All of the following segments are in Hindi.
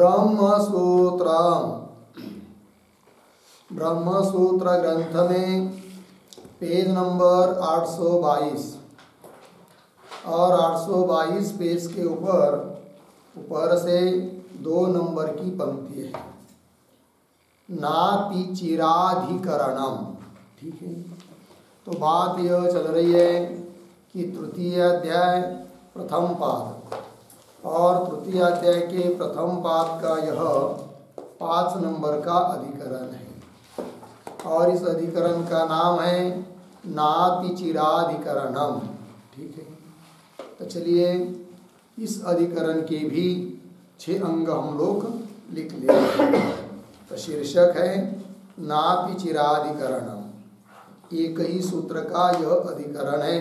ब्रह्मसूत्र ब्रह्मसूत्र ग्रंथ में पेज नंबर 822 और 822 पेज के ऊपर से 2 नंबर की पंक्ति है। नातिचिराधिकरणम। ठीक है, तो बात यह चल रही है कि तृतीय अध्याय प्रथम पाद और तृतीय अध्याय के प्रथम पाद का यह 5 नंबर का अधिकरण है और इस अधिकरण का नाम है नातिचिराधिकरणम। ठीक है, तो चलिए इस अधिकरण के भी 6 अंग हम लोग लिख लेंगे। तो शीर्षक है नातिचिराधिकरणम। एक ही सूत्र का यह अधिकरण है।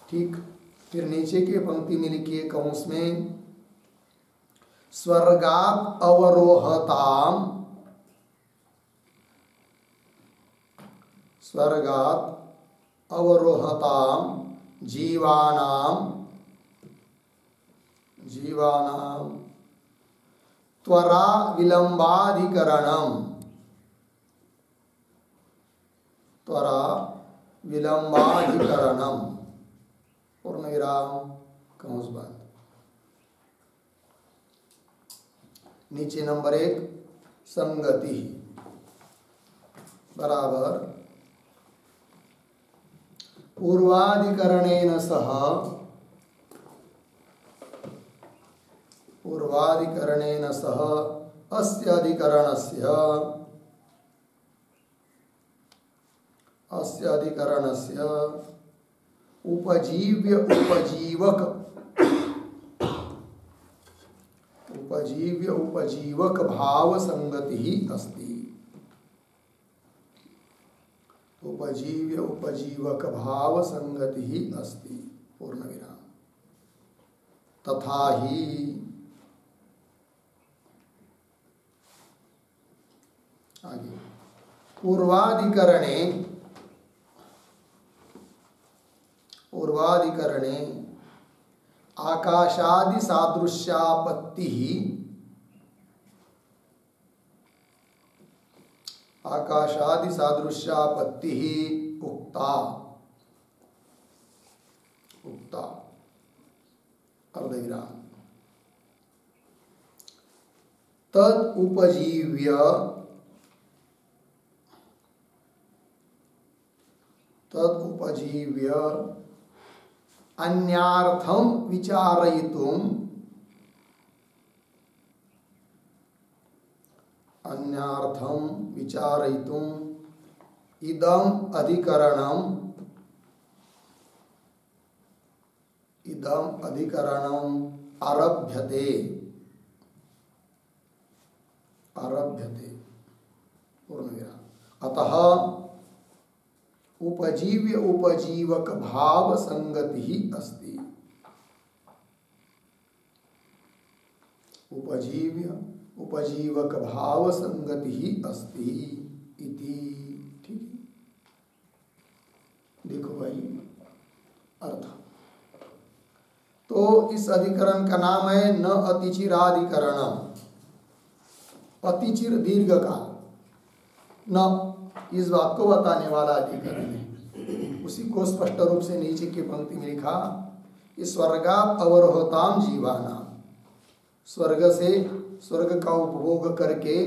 ठीक, फिर नीचे के पंक्ति में लिखिए कंस में स्वर्गात् अवरोहताम जीवानाम त्वरा विलंबाधिकरणम पूर्णविराम कंस बंद। नीचे नंबर 1 संगति बराबर पूर्वाधिकरणेन सह अस्य अधिकरणस्य उपजीव्य उपजीवक भाव संगति अस्ति। उपजीव्य उपजीवक भाव संगति अस्ति पूर्णविराम। तथा ही आगे पूर्वाधिकरणे आकाशादि सादृश्यापत्ति उक्ता अर्धविराम। तद उपजीव्य अन्यार्थम विचारयितुम इदम अधिकरणम आरभ्यते पूर्णविराम। अतः उपजीव्य उपजीवक भाव संगति ही अस्ति। उपजीव्य उपजीवक भाव संगति ही अस्ति इति। ठीक है, देखो भाई अर्थ। तो इस अधिकरण का नाम है न अतिचिराधिकरणम। अतिचिर दीर्घ काल न, इस बात को बताने वाला अधिकरण है। उसी को स्पष्ट रूप से नीचे की पंक्ति में लिखा इस स्वर्गात् अवरोहताम जीवानाम। स्वर्ग का उपभोग करके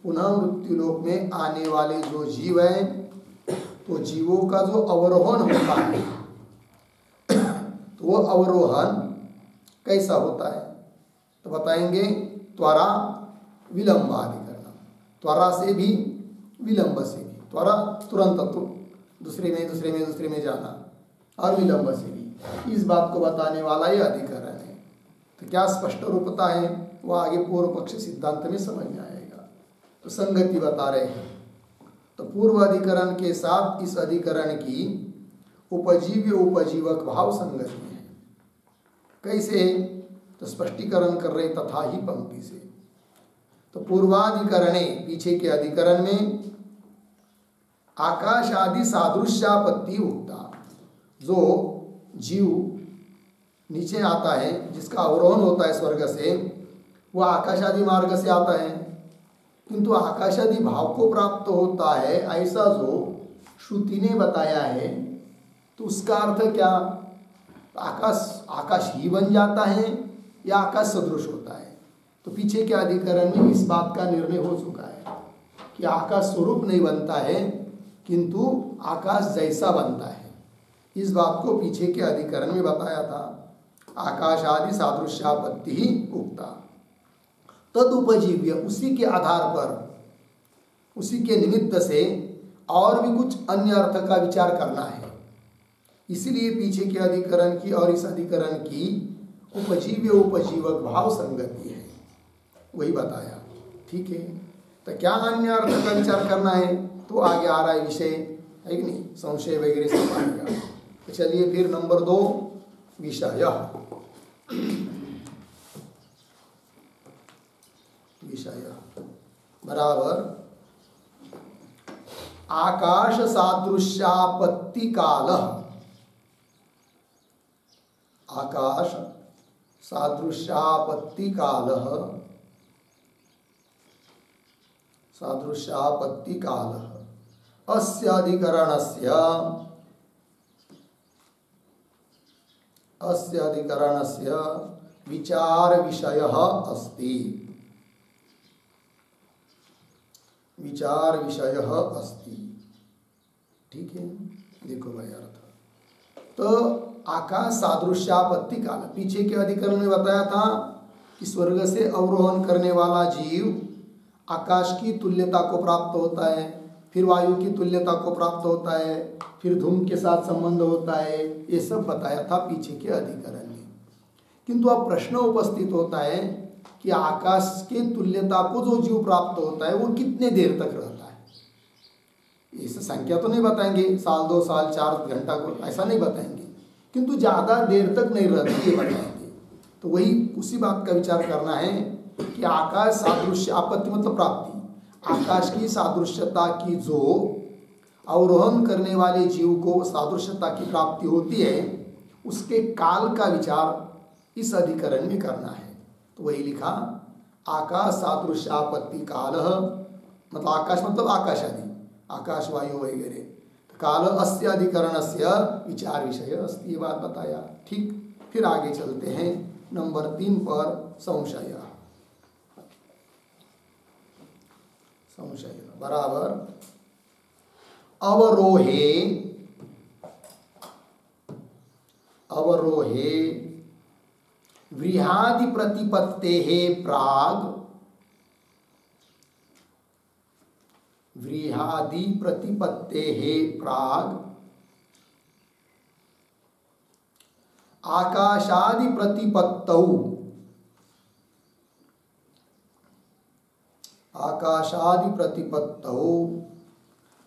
पुनः मृत्यु लोक में आने वाले जो जीव हैं, तो जीवों का जो अवरोहन होता है, तो वो अवरोहन कैसा होता है तो बताएंगे त्वरा विलंबाधिकरण। त्वरा से भी विलंब से भी। त्वरा तुरंत तो दूसरे में जाना, और विलंब से भी। इस बात को बताने वाला ये अधिकरण है। तो क्या स्पष्ट रूपता है वह आगे पूर्व पक्ष सिद्धांत में समझ में आएगा। तो संगति बता रहे हैं। तो पूर्व अधिकरण के साथ इस अधिकरण की उपजीव्य उपजीवक भाव संगति है। कैसे? तो स्पष्टीकरण कर रहे तथा ही पंक्ति से। तो पूर्वाधिकरणे पीछे के अधिकरण में आकाश आदि सादृश्यापत्ति उक्ता, जो जीव नीचे आता है जिसका अवरोहन होता है स्वर्ग से, वो आकाश आदि मार्ग से आता है, किंतु आकाश आदि भाव को प्राप्त होता है ऐसा जो श्रुति ने बताया है, तो उसका अर्थ क्या? आकाश ही बन जाता है या आकाश सदृश होता है? तो पीछे के अधिकरण में इस बात का निर्णय हो चुका है कि आकाश स्वरूप नहीं बनता है, किंतु आकाश जैसा बनता है। इस बात को पीछे के अधिकरण में बताया था। आकाश आदि सादृश्यापत्ति ही उक्ता। तद उपजीव्य, उसी के आधार पर, उसी के निमित्त से और भी कुछ अन्य अर्थ का विचार करना है। इसलिए पीछे के अधिकरण की और इस अधिकरण की उपजीव्य उपजीवक भाव संगति है, वही बताया। ठीक है, तो क्या अन्य अर्थ का विचार करना है? तो आगे आ रहा है विषय, है कि नहीं, संशय वगैरह सब आएगा। तो चलिए फिर नंबर 2 विषय। बराबर आकाश सादृश्यापत्ति काल। आकाश सादृश्यापत्ति काल, सादृश्यापत्ति काल अस्य अधिकरणस्य विचार विषयः अस्ति। विचार विषयः अस्ति। ठीक है, देखो भाई अर्थ। तो आकाश सादृश्यापत्ति काल, पीछे के अधिकरण में बताया था कि स्वर्ग से अवरोहण करने वाला जीव आकाश की तुल्यता को प्राप्त होता है, फिर वायु की तुल्यता को प्राप्त होता है, फिर धूम के साथ संबंध होता है, ये सब बताया था पीछे के अधिकरण में। किंतु अब प्रश्न उपस्थित होता है कि आकाश के तुल्यता को जो जीव प्राप्त होता है वो कितने देर तक रहता है। इस संख्या तो नहीं बताएंगे, साल 2 साल 4 घंटा को, ऐसा नहीं बताएंगे, किंतु ज़्यादा देर तक नहीं रहती ये बताएंगे। तो वही उसी बात का विचार करना है कि आकाश सादृश्य, आपत्ति मतलब प्राप्ति, आकाश की सादृश्यता की जो अवरोहण करने वाले जीव को सादृश्यता की प्राप्ति होती है, उसके काल का विचार इस अधिकरण में करना है। तो वही लिखा आकाश सादृश्यापत्ति काल, मतलब आकाश मतलब आकाश आदि, आकाश वायु वगैरह, काल अस्य अधिकरणस्य विचार विषय अस्ति, ये बात बताया। ठीक, फिर आगे चलते हैं नंबर 3 पर। संशय। संशय बराबर अवरोहे, अवरोहे व्रीहादि प्रतिपत्तेः प्राग, व्रीहादि प्रतिपत्तेः प्राग आकाशादि प्रतिपत्तौ, आकाशादि प्रतिपत्तौ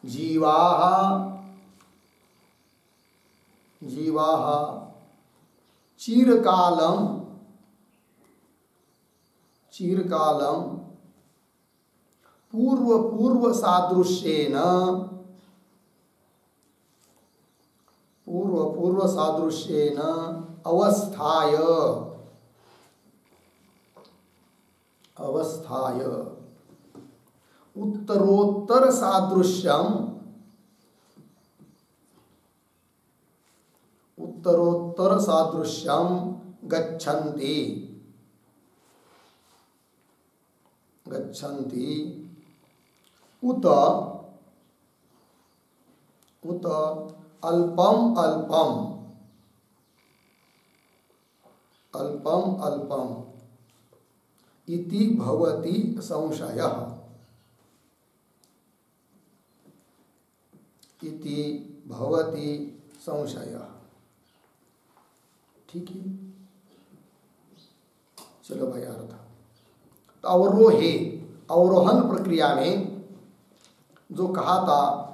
जीवाः, जीवाः चिरकालं, चिरकालं पूर्व सादृश्येन, पूर्व सादृश्येन अवस्थाय, अवस्थाय उत्तरोत्तर सादृश्यम, उत्तरोत्तर सादृश्यम गच्छन्ति, गच्छन्ति उत, उत अल्पम अल्पम, अल्पम अल्पम इति भवति संशयः, इति भवति संशयः। ठीक है, चलो भाई अर्थ। तो अवरोहे, अवरोहण प्रक्रिया में जो कहा था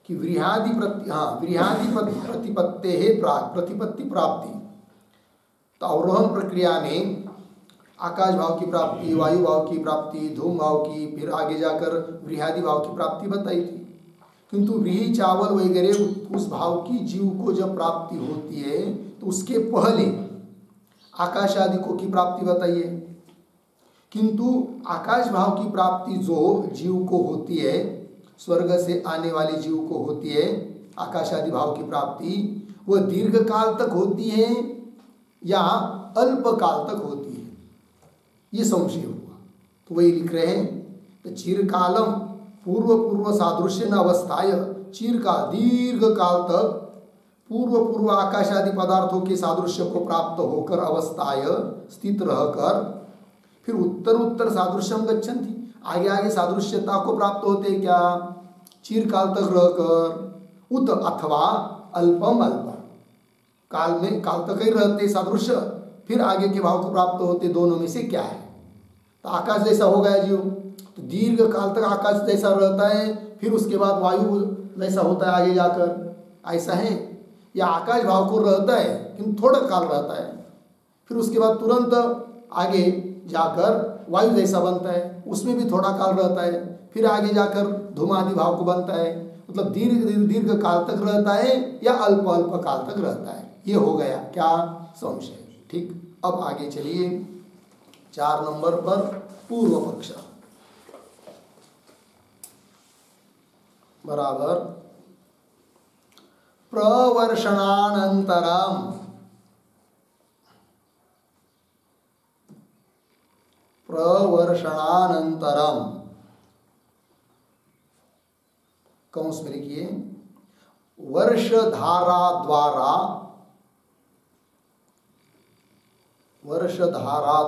कि व्रीहादि प्रतिपत्तेः प्राग, प्रतिपत्ति प्राप्ति। तो अवरोहण प्रक्रिया में आकाश भाव की प्राप्ति, वायु भाव की प्राप्ति, धूम भाव की, फिर आगे जाकर व्रीहादि भाव की प्राप्ति बताई थी। किंतु व्रीहि चावल वगैरह उस भाव की जीव को जब प्राप्ति होती है तो उसके पहले आकाश आदि को की प्राप्ति बताइए। किंतु आकाश भाव की प्राप्ति जो जीव को होती है, स्वर्ग से आने वाले जीव को होती है, आकाश आदि भाव की प्राप्ति, वह दीर्घ काल तक होती है या अल्प काल तक होती है, ये संशय हुआ। तो वही लिख रहे हैं, तो चिरकालम पूर्व पूर्व सादृश्य न अवस्थाय, चिरकाल दीर्घ काल तक पूर्व पूर्व आकाश आदि पदार्थों के सादृश्य को प्राप्त होकर अवस्थाय स्थित रहकर फिर उत्तर उत्तर सादृश्यम गच्छन्ति, आगे आगे सादृश्यता को प्राप्त होते क्या, चिरकाल तक रहकर, उत अथवा अल्पम अल्प काल में काल तक ही रहते सादृश्य, फिर आगे के भाव को प्राप्त होते, दोनों में से क्या है। तो आकाश जैसा हो गया जीव, तो दीर्घ काल तक आकाश जैसा रहता है, फिर उसके बाद वायु जैसा होता है आगे जाकर, ऐसा है। या आकाश भाव को रहता है किंतु थोड़ा काल रहता है, फिर उसके बाद तुरंत आगे जाकर वायु जैसा बनता है, उसमें भी थोड़ा काल रहता है, फिर आगे जाकर धूमादि भाव को बनता है। मतलब दीर्घ काल तक रहता है या अल्प अल्प काल तक रहता है, ये हो गया क्या संशय। ठीक, अब आगे चलिए 4 नंबर पर पूर्व पक्ष बराबर प्रवर्षणानंतरम, प्रवर्षणानंतरम कंस में लिखिए, वर्षधारा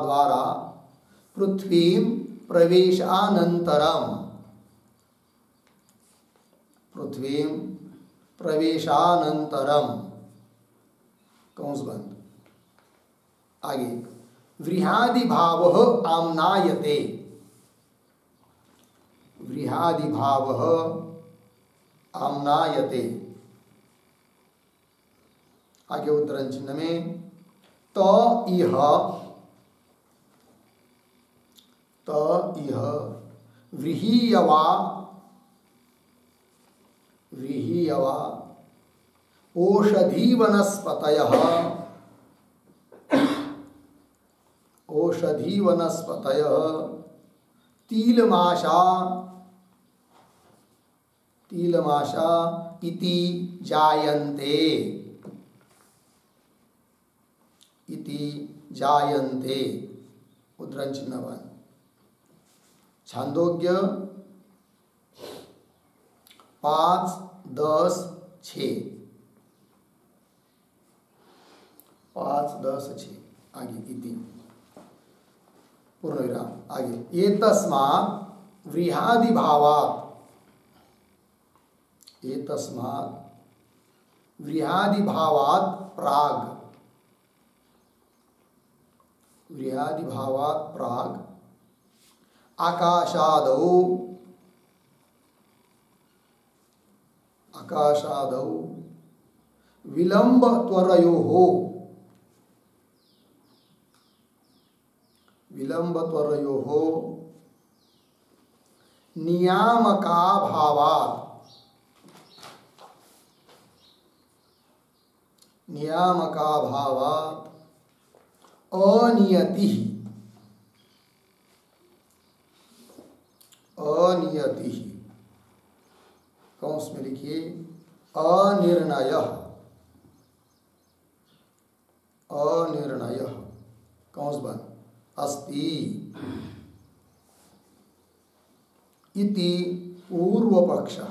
द्वारा पृथ्वी प्रवेशानंतरम, पृथ्वी प्रवेशानंतरम कंस बंद। आगे व्रीहादि भाव आम्नायते, व्रीहादि भाव आम्नायते, आगे उत्तरण चिन्ह में त इह व्रीहीयवा ओषधी वनस्पतयः तीलमाशा इति जायन्ते उद्धरण चिन्ह बन। छांदोग्य 5:10:6, 5:10:6 आगे इति पूर्ण विराम। आगे ये तस्मात् व्रीहादि भावात्, ये तस्मात् व्रीहादि भावात् प्राग, व्रीहादि भावात् प्राग आकाशादौ विलंब त्वरयोः नियामकाभावात् अनियतिः कंस में लिखिए अनिर्णयः कंस बन अस्ति इति पूर्वपक्षः,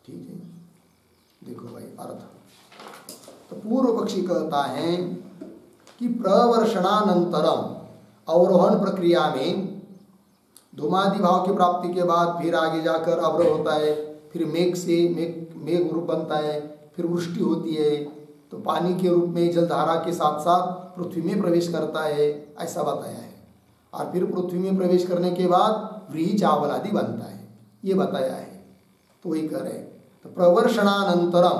ठीक है। देखो भाई अर्थ, तो पूर्व पक्षी कहता है कि प्रवर्षणानंतरम, अवरोहण प्रक्रिया में धूमादि भाव की प्राप्ति के बाद फिर आगे जाकर अवरोह होता है, फिर मेघ रूप बनता है, फिर वृष्टि होती है, तो पानी के रूप में जलधारा के साथ साथ पृथ्वी में प्रवेश करता है, ऐसा बताया है। और फिर पृथ्वी में प्रवेश करने के बाद व्रीहि चावल आदि बनता है, ये बताया है। तो वही कह रहे हैं, तो प्रवर्षणानंतरम,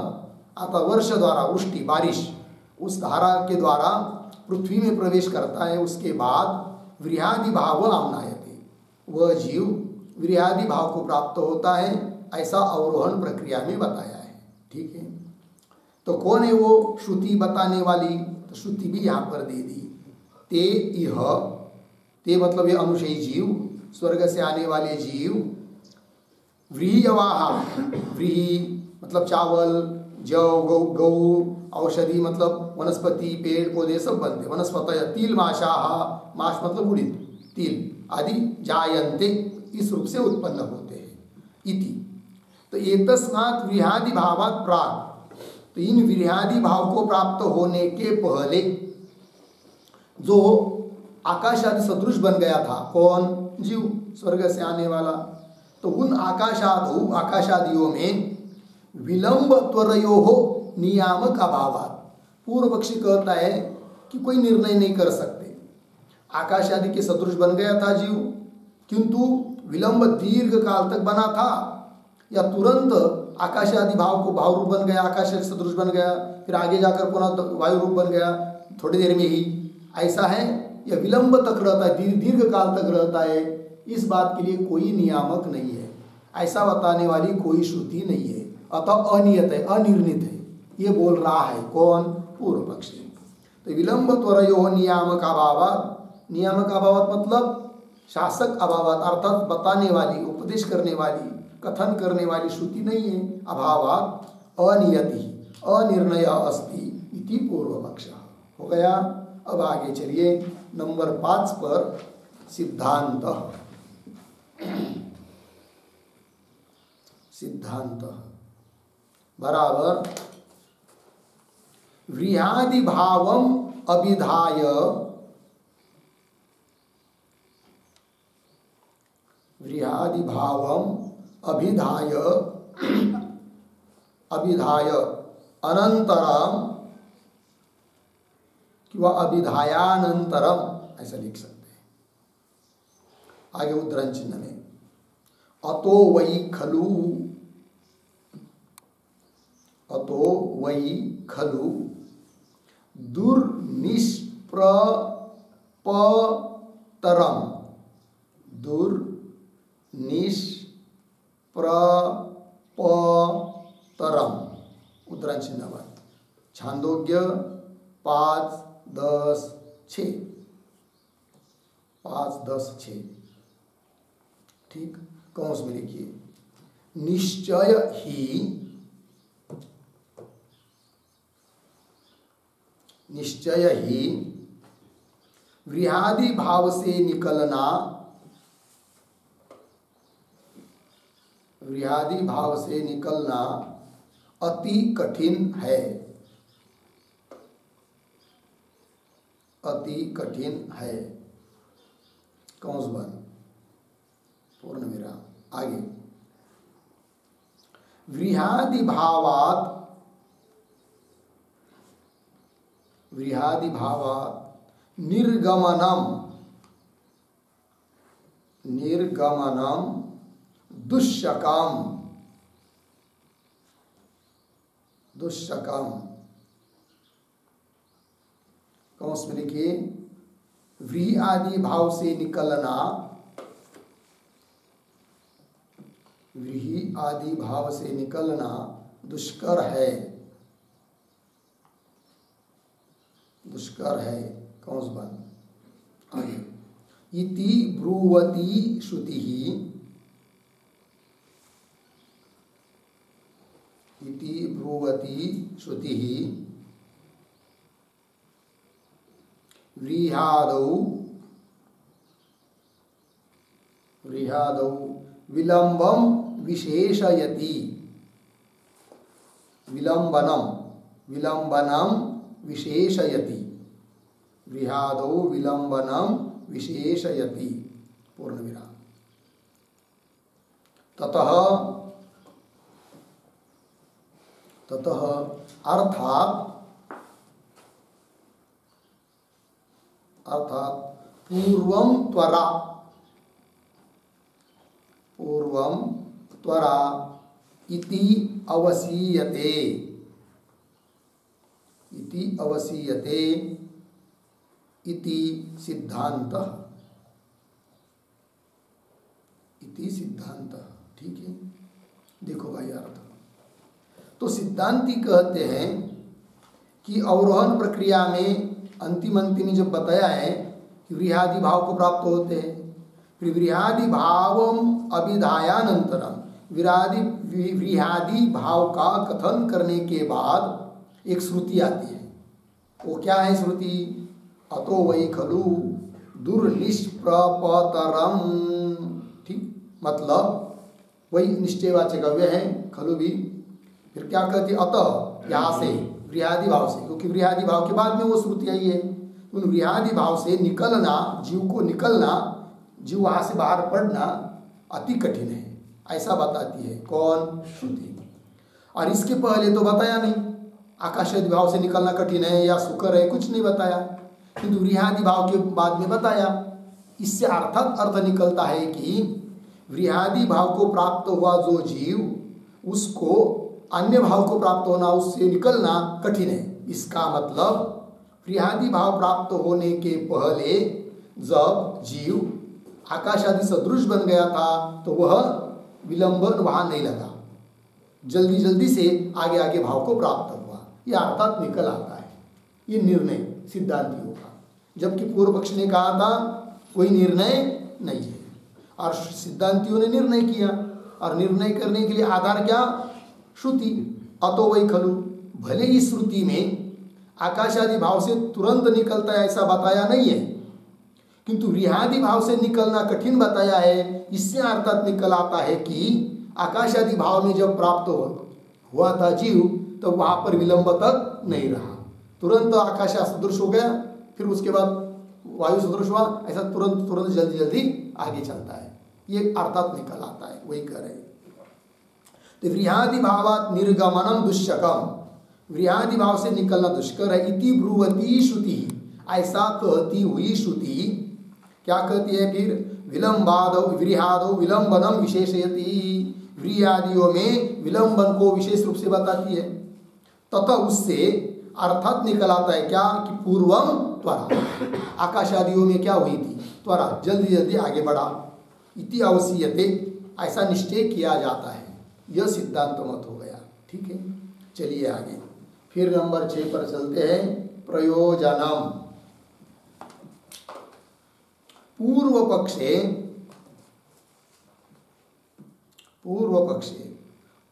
अतः वर्ष द्वारा वृष्टि बारिश उस धारा के द्वारा पृथ्वी में प्रवेश करता है, उसके बाद व्रीहादि भाव आम्नायते, वह जीव व्रीहादि भाव को प्राप्त होता है, ऐसा अवरोहण प्रक्रिया में बताया है। ठीक है। तो कौन है वो श्रुति बताने वाली? तो श्रुति भी यहाँ पर दे दी। ते इह, ते मतलब ये अनुशयी जीव, स्वर्ग से आने वाले जीव, व्रीहयवाहा, व्रीहि मतलब चावल, जौ, गौ, औषधि मतलब वनस्पति, पेड़ पौधे सब बनते, वनस्पत, तिल माशाह, माश मतलब उड़ीद, तिल आदि, जायन्ते इस रूप से उत्पन्न होते हैं। इति, तो एतस्मात् व्रीहादि भावात् प्राक्, तो इन व्रीहादि भाव को प्राप्त होने के पहले जो आकाश आदि सदृश बन गया था, कौन? जीव, स्वर्ग से आने वाला। तो उन आकाशादियों में विलंब त्वरयो हो नियामक अभावात्, पूर्व पक्षी कहता है कि कोई निर्णय नहीं कर सकते। आकाश आदि के सदृश बन गया था जीव, किंतु विलंब दीर्घ काल तक बना था, या तुरंत आकाश आदि भाव को भाव रूप बन गया, आकाश सदृश बन गया, फिर आगे जाकर पुनः वायु रूप बन गया थोड़ी देर में ही, ऐसा है? या विलंब तक रहता है, दीर्घ काल तक रहता है? इस बात के लिए कोई नियामक नहीं है, ऐसा बताने वाली कोई श्रुति नहीं है, अतः अनियत है, अनिर्णित है, ये बोल रहा है कौन? पूर्व पक्षी। तो विलंब त्वरयो नियामक अभावात्, नियामक अभावात् मतलब शासक अभावात्, अर्थात बताने वाली, उपदेश करने वाली, कथन करने वाली श्रुति नहीं है। अभावात् अनियति, अनिर्णय अस्ति इति पूर्व पक्ष हो गया। अब आगे चलिए नंबर 5 पर सिद्धांत। सिद्धांत बराबर व्रीहादि भावम अभिधाय, व्रीहादि भावम अभिधाय, अभिधाय अनंतरम किंवा अभिधायानंतरम ऐसा लिख सकते हैं। आगे उद्धरण चिन्ह में अतो वै खलु, अतो वै खलु दुर्निष्प्रपतरम, दुर्निष्प्रपतरम, उद्धरण चिन्ह बाद छांदोग्य 5:10:6, 5:10:6, ठीक। कौंस में लिखिए निश्चय ही, निश्चय ही व्रीहादि भाव से निकलना, व्रीहादि भाव से निकलना अति कठिन है, अति कठिन है, कौंस बंद पूर्ण विराम। आगे व्रीहादि भावात्, व्रीहादि भावात् निर्गमनम, निर्गमनम दुष्शकम, दुष्शकम, कौंस में लिखिए व्री आदि भाव से निकलना, व्रीहि आदि भाव से निकलना दुष्कर है, दुष्कर है, कौंस बंद। आगे इति ब्रुवती श्रुति, इति ब्रुवती श्रुति व्रीहादौ, व्रीहादौ विलंबम विशेषयति, विलंबनम, विलंबनम विशेषयति, व्रीहादौ विलंबनम विशेषयति, पूर्ण विराम। ततः, ततः अर्थात, अर्थात पूर्वम त्वरा, पूर्वम त्वरा इति अवसीयते, इति अवसीयते इति सिद्धांतः, इति सिद्धांतः, ठीक है। देखो भाई अर्थ, तो सिद्धांती कहते हैं कि अवरोहन प्रक्रिया में अंतिम जब बताया है कि व्रीहादि भाव को प्राप्त होते हैं, फिर व्रीहादि भावम अभिधायानंतरम व्रीहादि भाव का कथन करने के बाद एक श्रुति आती है। वो क्या है श्रुति? अतो वै खलु दुर्निष्प्रपतरम। ठीक, मतलब वही निश्चयवाचक अव्यय है खलु भी। फिर क्या कहती? अतः, यहाँ से व्रीहादि भाव से, क्योंकि व्रीहादि भाव के बाद में वो श्रुति आई है। उन व्रीहादि भाव से निकलना, जीव को निकलना, जीव वहाँ से बाहर पड़ना अति कठिन है, ऐसा बताती है कौन? श्रुति। और इसके पहले तो बताया नहीं आकाशादि भाव से निकलना कठिन है या सुकर है, कुछ नहीं बताया, किंतु व्रीहादि भाव के बाद में बताया। इससे अर्थात अर्थ निकलता है कि व्रीहादि भाव को प्राप्त हुआ जो जीव, उसको अन्य भाव को प्राप्त होना, उससे निकलना कठिन है। इसका मतलब व्रीहादि भाव प्राप्त होने के पहले जब जीव आकाश आदि सदृश बन गया था तो वह विलंबन वहां नहीं लगा, जल्दी जल्दी से आगे आगे भाव को प्राप्त हुआ, यह अर्थात निकल आता है। ये निर्णय सिद्धांतियों का, जबकि पूर्व पक्ष ने कहा था कोई निर्णय नहीं है, और सिद्धांतियों ने निर्णय किया। और निर्णय करने के लिए आधार क्या? श्रुति। अतो वै खलु, भले ही श्रुति में आकाश आदि भाव से तुरंत निकलता है ऐसा बताया नहीं है, किंतु व्रीहादि भाव से निकलना कठिन बताया है। इससे अर्थात निकल आता है कि आकाश आदि भाव में जब प्राप्त हुआ था जीव, तो वहां पर विलंब तक नहीं रहा, तुरंत आकाश सदृश हो गया, फिर उसके बाद वायु सदृश हुआ, ऐसा तुरंत तुरंत जल्दी जल्दी आगे चलता है, ये अर्थात निकल आता है, वही कह रहे। तो व्रीहादि भावात निर्गमनम दुष्करम, व्रीहादि भाव से निकलना दुष्कर है। इति ब्रुवती श्रुति, ऐसा कहती हुई श्रुति क्या कहती है? फिर विलंबादो व्रीहादो विलंबनम विशेषयति, व्रीहादियों में विलंबन को विशेष रूप से बताती है। तथा उससे अर्थात निकल आता है क्या? कि पूर्वम त्वरा, आकाश आदियों में क्या हुई थी? त्वरा, जल्दी जल्दी आगे बढ़ा। इति अवसीयते, ऐसा निश्चय किया जाता है। यह सिद्धांत मत हो गया। ठीक है, चलिए आगे फिर नंबर 6 पर चलते हैं। प्रयोजनम, पूर्व पक्षे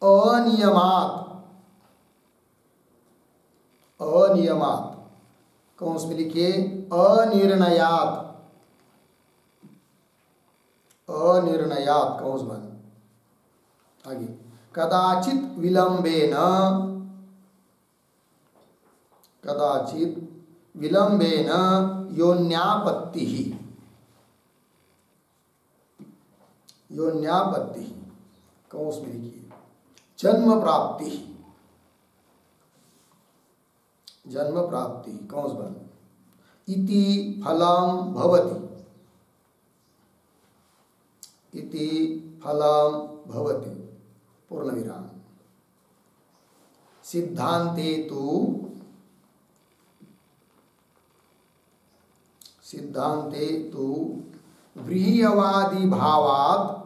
अनियमात, कौंस में लिखिए अनिर्णयात, कौंस बन आगे, कदाचित विलंबेन योन्यापत्ति, कौंस में लिखिए जन्म प्राप्ति, कौंस बन, इति फलम भवति, पूर्ण विराम। सिद्धांते तु व्रीहवादि भावात्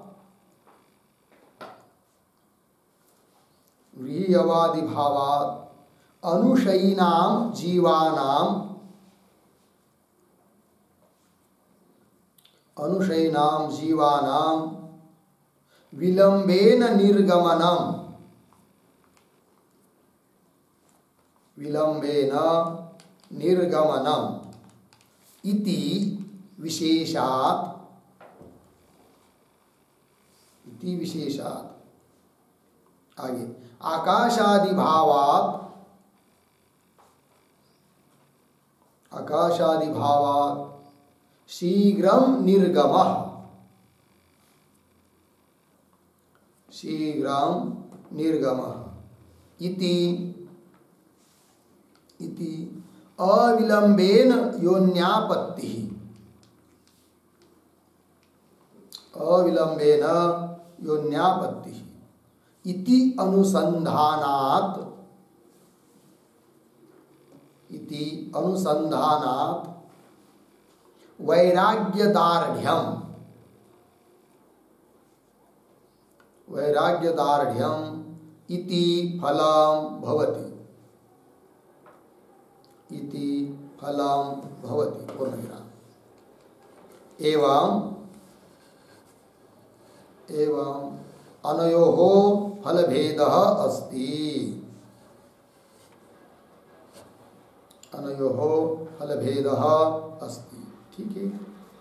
अनुशयिनां जीवानां विलंबेन निर्गमनम इति विशेषात्, आगे आकाशादि भावात् शीघ्रं निर्गमः इति अविलंबेन योन्यापत्ति, इति अनुसंधानात् वैराग्यदार्ढ्यम इति फलम भवति, इति फलम भवति पूर्णविराम। एवं अनयोः फलभेदः अस्ति। अनयोः फलभेदः अस्ति। ठीक है,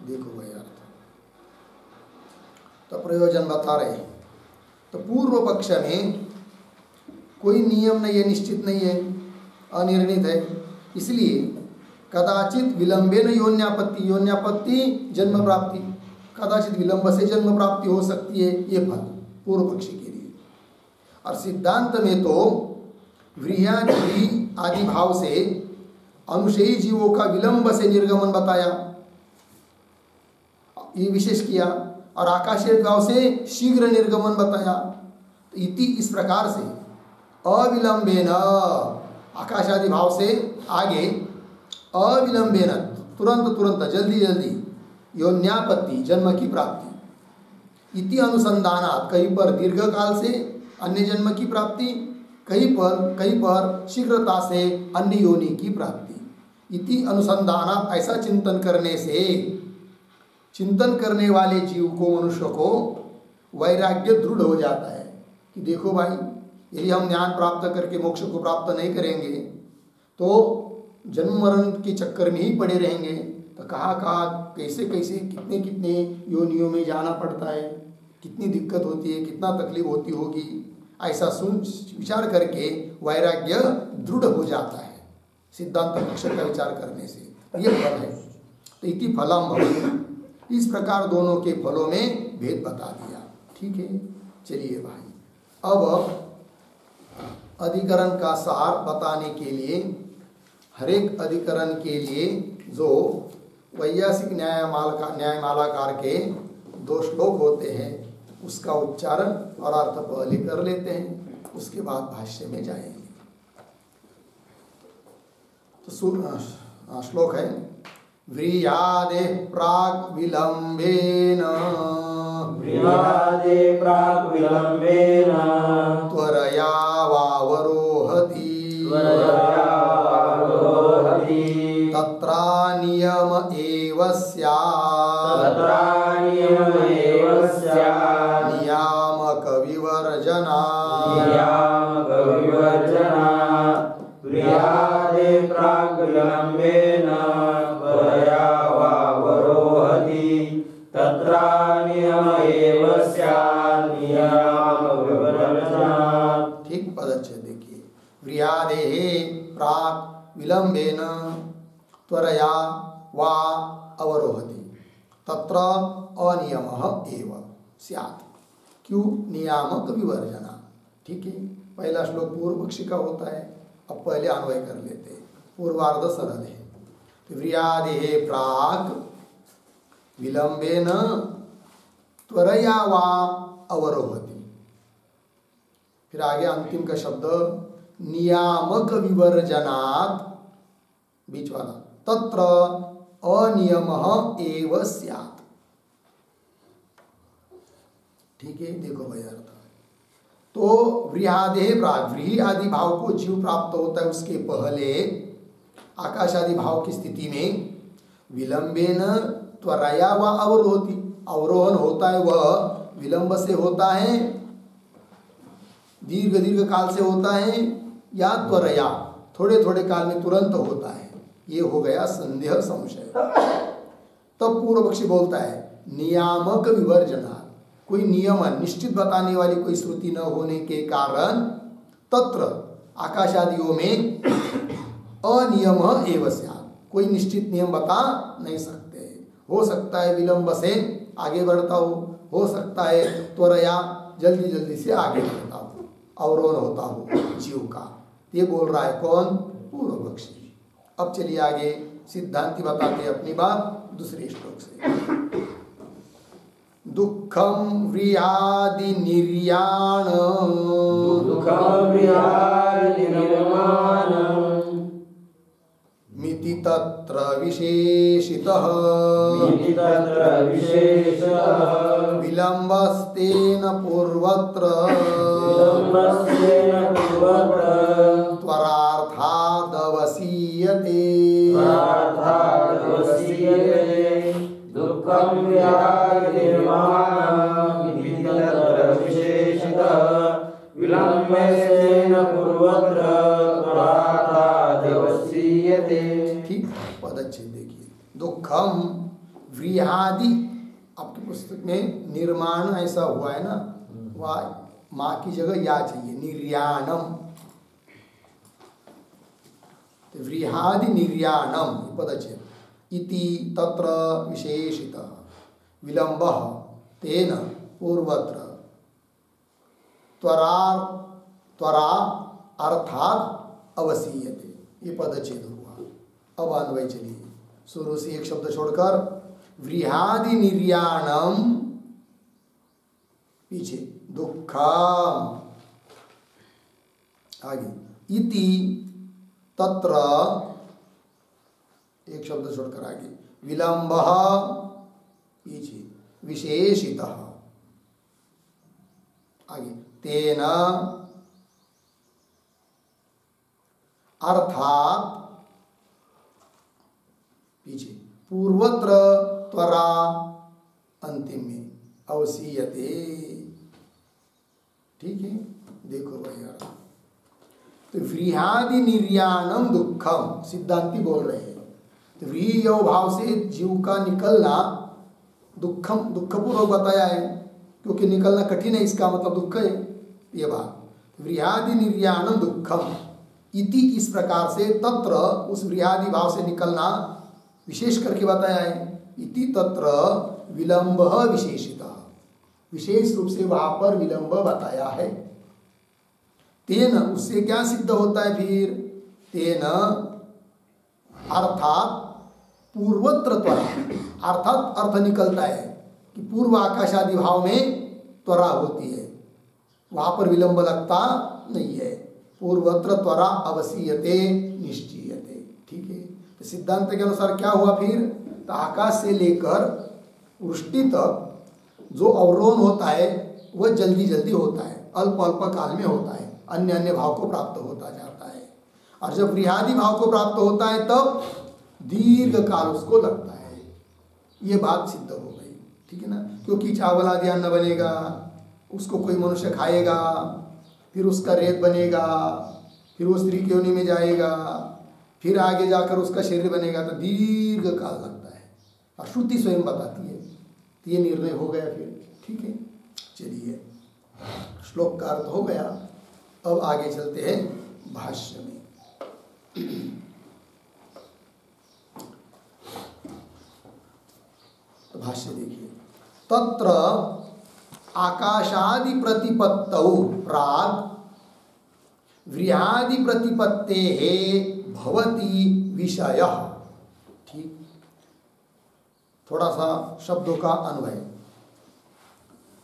देखो भाई अर्थ। तो प्रयोजन बता रहे। तो पूर्व पक्ष में कोई नियम नहीं है, निश्चित नहीं है, अनिर्णित है। इसलिए कदाचित विलंबेन योन्यापत्ति, योन्यापत्ति जन्म प्राप्ति, कदाचित विलंब से जन्म प्राप्ति हो सकती है, ये फल पूर्व पक्षी के लिए। और सिद्धांत में तो व्रीह्यादि आदि भाव से अनुशयी जीवों का विलंब से निर्गमन बताया, ये विशेष किया। और आकाशीय भाव से शीघ्र निर्गमन बताया। तो इति इस प्रकार से अविलंबेन, आकाशादि भाव से आगे अविलंबेन, तुरंत तुरंत, जल्दी जल्दी, योन्यापत्ति जन्म की प्राप्ति। इति अनुसंधानात्, कहीं पर दीर्घ काल से अन्य जन्म की प्राप्ति, कहीं पर शीघ्रता से अन्य योनि की प्राप्ति। इति अनुसंधानात्, ऐसा चिंतन करने से, चिंतन करने वाले जीव को, मनुष्य को वैराग्य दृढ़ हो जाता है कि देखो भाई, यदि हम ज्ञान प्राप्त करके मोक्ष को प्राप्त नहीं करेंगे तो जन्म मरण के चक्कर में ही पड़े रहेंगे। तो कहाँ कैसे कैसे कितने कितने योनियों में जाना पड़ता है, कितनी दिक्कत होती है, कितना तकलीफ होती होगी, ऐसा विचार करके वैराग्य दृढ़ हो जाता है सिद्धांत पक्ष का विचार करने से। ये फल है। तो इति फलम भवति, इस प्रकार दोनों के फलों में भेद बता दिया। ठीक है, चलिए भाई, अब अधिकरण का सार बताने के लिए, हर एक अधिकरण के लिए जो वैयासिक न्यायमालाकार के 2 श्लोक होते हैं, उसका उच्चारण और अर्थ पहले कर लेते हैं, उसके बाद भाष्य में जाएंगे। तो श्लोक है, व्रीह्यादे प्राक् विलंबेन, त्वरया वावरोहति, तत्रा नियम एव स्यात्, नियामक विवर्जनात्, व्रीह्यादे प्राक् विलंबेन त्वरया वावरोहति, तत्रा नियम एव स्यात्, नियामक विवर्जनात्। ठीक पदच्छेद देखिए, व्रीह्यादेः प्राक् विलंबेन त्वरया वा अवरोहति, तत्र अनियमः एव स्यात्। क्यों? नियामक विवर्जना। ठीक है, पहला श्लोक पूर्व पक्षी का होता है। अब पहले अन्वय कर लेते हैं, पूर्वार्ध सरल है। व्रीह्यादेः प्राक् विलंबेन त्वरया वा अवरोहति, फिर आगे अंतिम का शब्द नियामक विवर्जनात्, बीच वाला, तत्र अनियमः एव स्यात्। ठीक है, देखो भाई अर्थ। तो व्रीह्यादेः प्राक्, व्रीहि आदि भाव को जीव प्राप्त होता है, उसके पहले आकाश आदि भाव की स्थिति में विलंबेन त्वरया व अवरोहति, अवरोहन होता है वह विलंब से होता है, दीर्घ काल से होता है, या त्वरया थोड़े थोड़े काल में तुरंत होता है। ये हो गया संदेह संशय। तब पूर्व पक्षी बोलता है नियामक विवर्जना, कोई नियम निश्चित बताने वाली कोई श्रुति न होने के कारण तत्र आकाश आदियों में अनियम एव स्यात्, कोई निश्चित नियम बता नहीं सकते। हो सकता है विलंब से आगे बढ़ता हो सकता है त्वरया जल्दी जल्दी से आगे बढ़ता हो, अवरोध होता हो जीव का। ये बोल रहा है कौन? पूर्व पक्षी। अब चलिए आगे सिद्धांति बताते हैं अपनी बात दूसरे श्लोक से। दुःखं व्रीह्यादि निर्याण, मिति तत्र विशेषितः, विलम्बस्तेन पूर्वत्र त्वरार्थात् अर्थादवसीयते दुःखं व्याधिर्माणं इति तत्र विशेषतः विलम्बेन पूर्वत्र त्वरार्थादवसीयते। ठीक, पदच्छेद देखिए। दुःखम व्रीहादि, आपकी पुस्तक में निर्माण ऐसा हुआ है ना, वह माँ की जगह या चाहिए, निर्याणम। व्रीहादि निर्याणम पदच्छेद। इति तत्र विशेषितः विलम्बः तेन पूर्वत्र त्वरा अर्थात अवसीयते। ये पदच्छेद हुआ। अब अन्वय चलिए, शुरू से एक शब्द छोड़कर व्रीहादि निर्याणम, पीछे दुःखम, आगे इति तत्र, एक शब्द छोड़कर आगे विलम्बः, पीछे विशेषितः, आगे तेन अर्थात, पीछे पूर्वत्र त्वरा, अंतिम में अवसीयते। ठीक है, देखो भैया, तो व्रीहादि निर्याणम दुःखम सिद्धांति बोल रहे हैं। तो व्रीह भाव से जीव का निकलना दुःखम, दुःखपूर्वक बताया है, क्योंकि निकलना कठिन है, इसका मतलब दुःख है ये बात। व्रीहादि निर्याणम दुःखम इति, इस प्रकार से तत्र, उस व्रीहादि भाव से निकलना विशेष करके बताया है। इति तत्र विलम्ब विशेषितः, विशेष रूप से वहां पर विलम्ब बताया है। तेन, उससे क्या सिद्ध होता है फिर, तेन अर्थात पूर्वत्र त्वरा, अर्थात अर्थ निकलता है कि पूर्व आकाशादि भाव में त्वरा होती है, वहां पर विलंब लगता नहीं है। पूर्वत्र त्वरा अवसीयते निश्चीयते। ठीक है, तो सिद्धांत के अनुसार क्या हुआ फिर, तो आकाश से लेकर वृष्टि तक जो अवरोहण होता है वह जल्दी जल्दी होता है, अल्प अल्प काल में होता है, अन्य अन्य भाव को प्राप्त होता जाता है। और जब व्रीहादि भाव को प्राप्त होता है तब दीर्घ काल उसको लगता है। ये बात सिद्ध हो गई। ठीक है ना, क्योंकि चावल आदि अन्न बनेगा, उसको कोई मनुष्य खाएगा, फिर उसका रेत बनेगा, फिर वो स्त्री के योनि में जाएगा, फिर आगे जाकर उसका शरीर बनेगा, तो दीर्घ काल लगता है। और श्रुति स्वयं बताती है। तो ये निर्णय हो गया फिर। ठीक है, चलिए, श्लोक का अर्थ हो गया। अब आगे चलते हैं भाष्य में। तो भाष्य देखिए, तत्र आकाशादि प्रतिपत्तौ प्राग व्रीहादि प्रतिपत्तेः भवति विषयः। ठीक, थोड़ा सा शब्दों का अन्वय।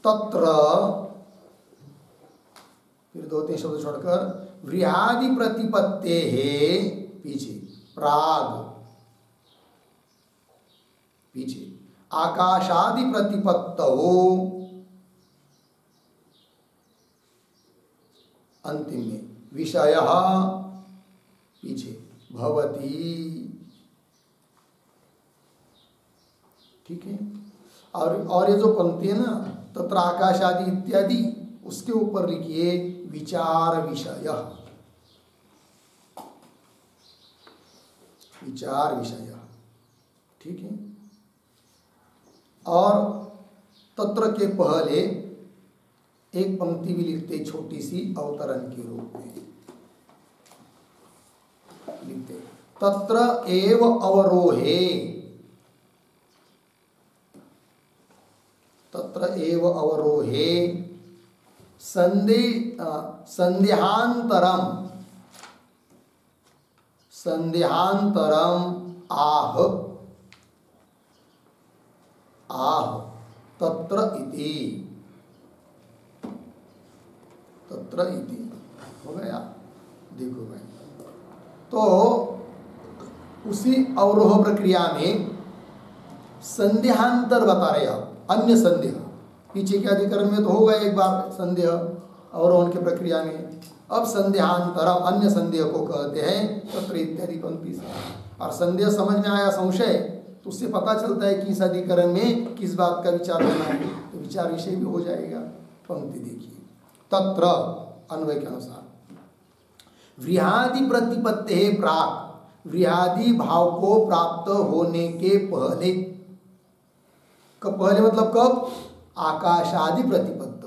तत्र, फिर दो तीन शब्द छोड़कर व्रीहादि प्रतिपत्तेः, पीछे प्राग, पीछे आकाशादि प्रतिपत्तौ, अंतिम में विषयः, पीछे भवति। ठीक है, और ये जो पंक्ति है ना, तत्र आकाश आदि इत्यादि, उसके ऊपर लिखिए विचार विषय, विचार विषय। ठीक है, और तत्र के पहले एक पंक्ति भी लिखते, छोटी सी अवतरण के रूप में लिखते, तत्र एव अवरोहे, तत्र एव अवरोहे संदेहांतरम, संदेहांतरम आह, आह तत्र इति, तत्र इति हो गया। देखो भाई, तो उसी अवरोह प्रक्रिया में संदेहांतर बता रहे आप, अन्य संदेह। पीछे के अधिकरण में तो होगा एक बार संदेह अवरोहण की प्रक्रिया में, अब संदेहांतरम अन्य संदेह को कहते हैं तत्र इत्यादि पंक्ति से। और संदेह समझ में आया संशय, तो उससे पता चलता है कि इस अधिकरण में किस बात का विचार होना है, तो विचार विषय भी हो जाएगा। पंक्ति देखिए, तत्र अन्वय के अनुसार व्रीहादि प्रतिपत्ति प्राक, व्रीहादि भाव को प्राप्त होने के पहले, कब पहले मतलब कब? आकाशादि प्रतिपत्त,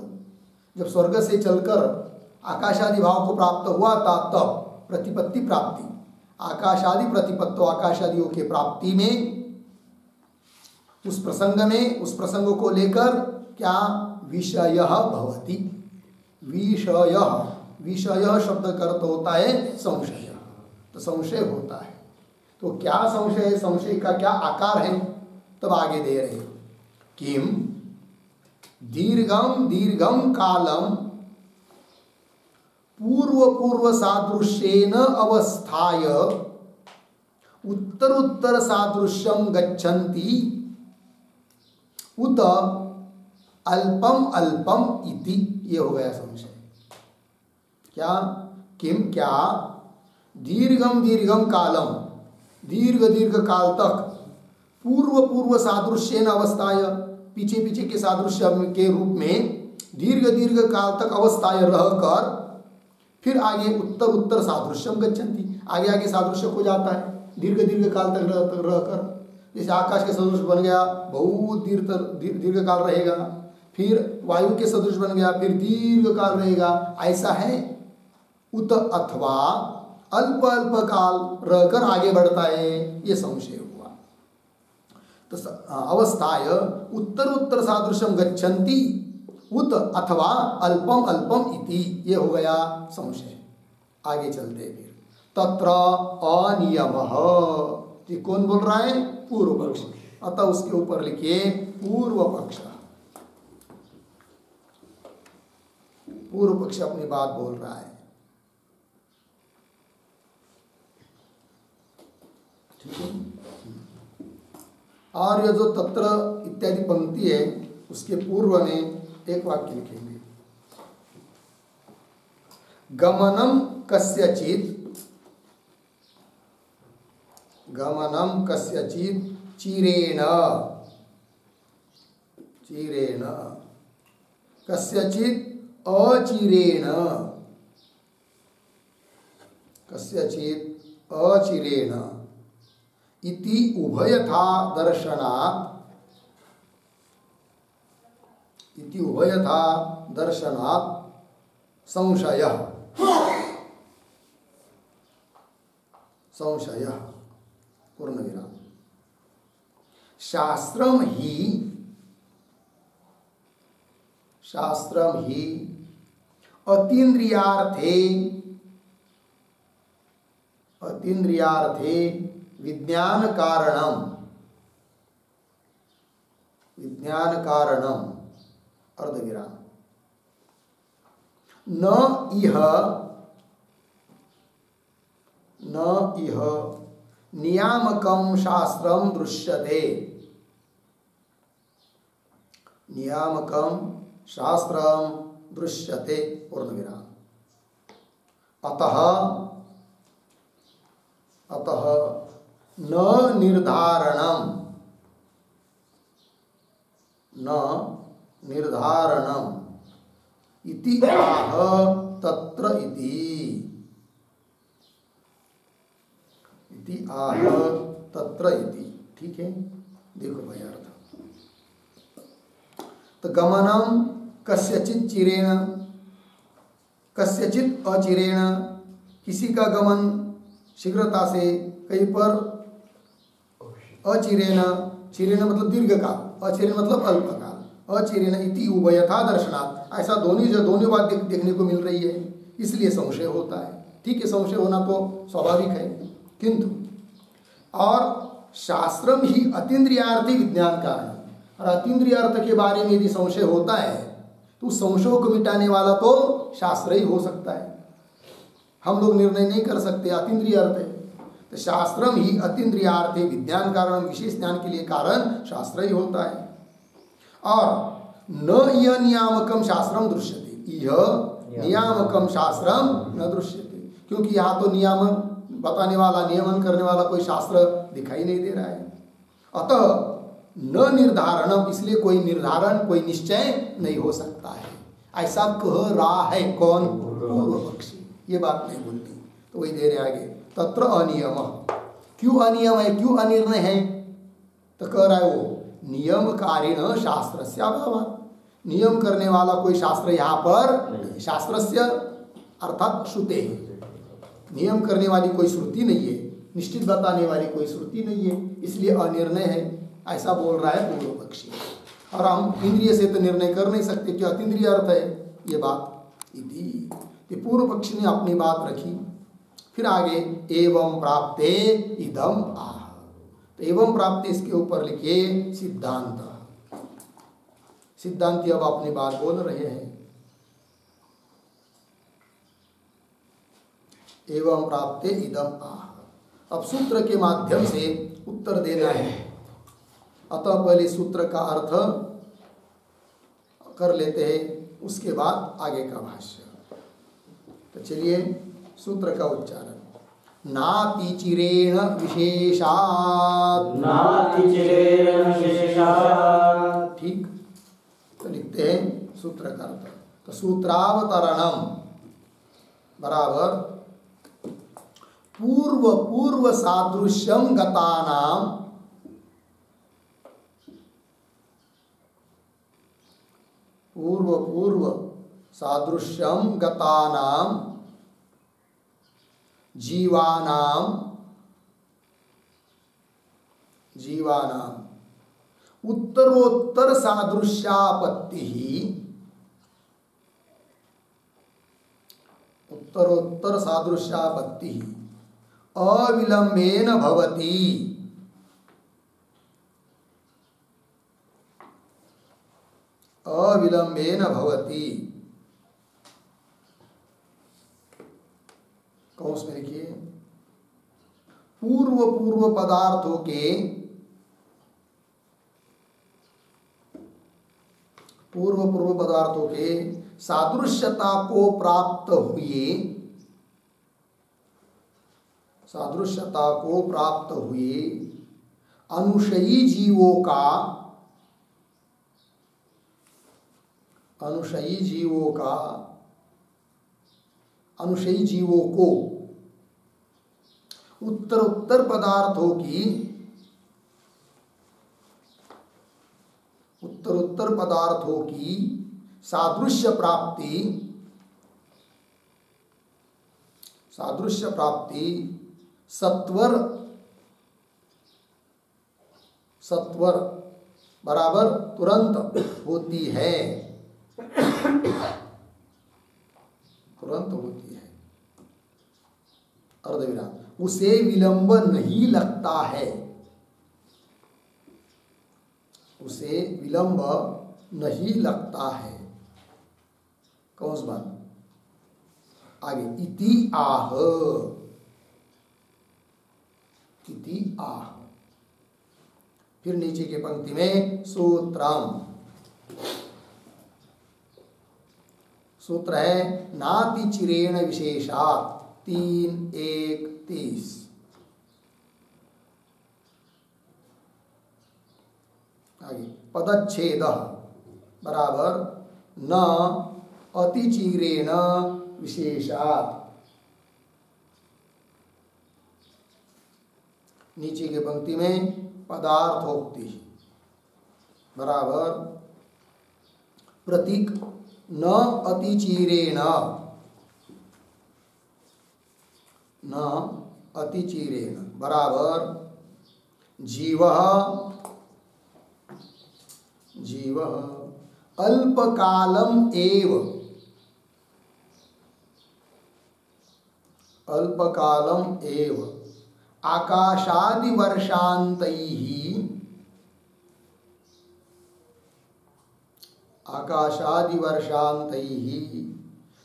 जब स्वर्ग से चलकर आकाशादि भाव को प्राप्त हुआ था तब प्रतिपत्ति प्राप्ति, आकाशादि प्रतिपत्तो आकाशादियों के प्राप्ति में, उस प्रसंग में, उस प्रसंग को लेकर क्या विषय भवति। विषय, विषय शब्द का अर्थ होता है संशय, तो संशय होता है। तो क्या संशय है, संशय का क्या आकार है, तब आगे दे रहे हैं। किम दीर्घम दीर्घम कालम पूर्व पूर्व सादृश्येन अवस्थाय उत्तर उत्तर सादृश्यम गच्छन्ति उत अल्पम अल्पम इति, ये हो गया संशय। क्या? किम क्या? दीर्घम दीर्घम कालम, दीर्घ दीर्घ काल तक, पूर्व पूर्व सादृश्येन अवस्थाय, पीछे पीछे के सादृश्य के रूप में दीर्घ दीर्घ काल तक अवस्थाय रहकर फिर आगे उत्तर उत्तर सादृश्यम गच्छन्ति, आगे आगे सादृश्य हो जाता है दीर्घ दीर्घ काल तक रहकर। जैसे आकाश के सदृश बन गया, बहुत दीर्घ काल रहेगा, फिर वायु के सदृश बन गया, फिर दीर्घ काल रहेगा, ऐसा है। उत अथवा अल्प अल्प काल रहकर आगे बढ़ता है, ये संशय हुआ। तो अवस्थाय उत्तर उत्तर सादृश्यम गच्छन्ति उत अथवा अल्पम अल्पम इति, ये हो गया संशय। आगे चलते फिर तत्र अनियमः, ये कौन बोल रहा है? पूर्व पक्ष। अतः उसके ऊपर लिखिए पूर्व पक्ष। पूर्व पक्ष अपनी बात बोल रहा है, ठीक है। और ये जो तत्र इत्यादि पंक्ति है उसके पूर्व में एक वाक्य लिखेंगे, गमनम कस्यचित्, गमनम कस्यचित् चिरेण, चिरेण कस्यचित् अचिरेण, कस्यचित् अचिरेण इति उभयथा दर्शनात्, इति उभयथा दर्शनात् संशयः, संशयः पूर्णविराम। शास्त्रम ही, शास्त्रम ही अतीन्द्रियार्थे, अतीन्द्रियार्थे विज्ञान कारणम, विज्ञान कारणम अर्धविराम, न इह, न इह नियामकम शास्त्रम दृश्यते, नियामकम शास्त्रम दृश्यते पूर्णविराम। अतः, अतः न निर्धारणम, न निर्धारणम इति आह तत्र इति आह तत्र इति, ठीक है। देखो भाई अर्थ, तो गमनम कस्यचित् चिरेण, कस्यचित् अचिरेण, किसी का गमन शीघ्रता से कहीं पर, अचिरेण, चिरेण मतलब दीर्घ काल, अचिरेण मतलब अल्प काल, अचिरेण इति उभयथा दर्शनात्, ऐसा दोनों बात देखने को मिल रही है, इसलिए संशय होता है। ठीक है, संशय होना तो स्वाभाविक है, किंतु और शास्त्रम ही अतीन्द्रियार्थी विज्ञान कारण, और अतीन्द्रियार्थ के बारे में यदि संशय होता है तो उस संशयों को मिटाने वाला तो शास्त्र ही हो सकता है, हम लोग निर्णय नहीं कर सकते, अतीन्द्रिय अर्थ है। तो शास्त्रम ही अतीन्द्रियार्थे विज्ञान कारण, विशेष ज्ञान के लिए कारण शास्त्र ही होता है। और न यह नियामकम शास्त्रम दृश्यते, यह नियामकम शास्त्रम न दृश्यते, क्योंकि यहाँ तो नियमन बताने वाला, नियमन करने वाला कोई शास्त्र दिखाई नहीं दे रहा है। अतः न निर्धारणम, इसलिए कोई निर्धारण, कोई निश्चय नहीं हो सकता है। ऐसा कह रहा है कौन? पूर्व पक्षी। ये बात नहीं बोलती तो वही दे रहे आगे। तत्र अनियम, क्यों अनियम है, क्यों अनिर्णय है? तो कह रहा है वो नियमकारिण शास्त्र से अभाव, नियम करने वाला कोई शास्त्र यहाँ पर, शास्त्रस्य अर्थात श्रुते, नियम करने वाली कोई श्रुति नहीं है, निश्चित बताने वाली कोई श्रुति नहीं है, इसलिए अनिर्णय है, ऐसा बोल रहा है पूर्व पक्षी। और हम इंद्रिय से तो निर्णय कर नहीं सकते कि अतीन्द्रिय अर्थ है ये बात। इति पूर्व पक्षी ने अपनी बात रखी। फिर आगे एवं प्राप्ते इदम आह, तो एवं प्राप्ति इसके ऊपर लिखिए सिद्धांत। सिद्धांति अब अपनी बात बोल रहे हैं। एवं प्राप्ते इदम आह, अब सूत्र के माध्यम से उत्तर देना है। अतः पहले सूत्र का अर्थ कर लेते हैं, उसके बाद आगे का भाष्य। तो चलिए सूत्र का उच्चारण। नातिचिरेण विशेषात्, नातिचिरेण विशेषात्, ठीक। तो लिखते हैं सूत्र का अर्थ। तो सूत्रावतरणम बराबर पूर्व सादृश्यम गतानाम, पूर्व सादृश्यम गतानाम जीवानाम उत्तरोत्तर सादृश्यापत्ति, उत्तरोत्तर सादृश्यापत्ति अविलंबेन भवति, अविलंबेन भवति। कौंस में लिखिए पूर्व पदार्थों के, पूर्व पदार्थों के सादृश्यता को प्राप्त हुए, सादृश्यता को प्राप्त हुए अनुशयी जीवों का, अनुशयी जीवों का, अनुशयी जीवों को उत्तर पदार्थों की, उत्तर पदार्थों की सादृश्य प्राप्ति, सादृश्य प्राप्ति सत्वर, सत्वर बराबर तुरंत होती है, तुरंत होती है। अर्धविराम, उसे विलंब नहीं लगता है, उसे विलंब नहीं लगता है। कौन सी बात? आगे इति आह, इति आह। फिर नीचे की पंक्ति में सूत्रम, सूत्र है नाति चिरेण विशेषात् 3:1-30। आगे पदच्छेद बराबर न अतिचिरेण विशेषात्, नीचे की पंक्ति में पदार्थोक्ति बराबर प्रतीक न अतिचिरेण, न अतिचिरेण बराबर जीवः, जीवः अल्पकालम एव, अल्पकालम एव आकाशादि वर्षान्तैः, आकाशादि वर्षान्तैः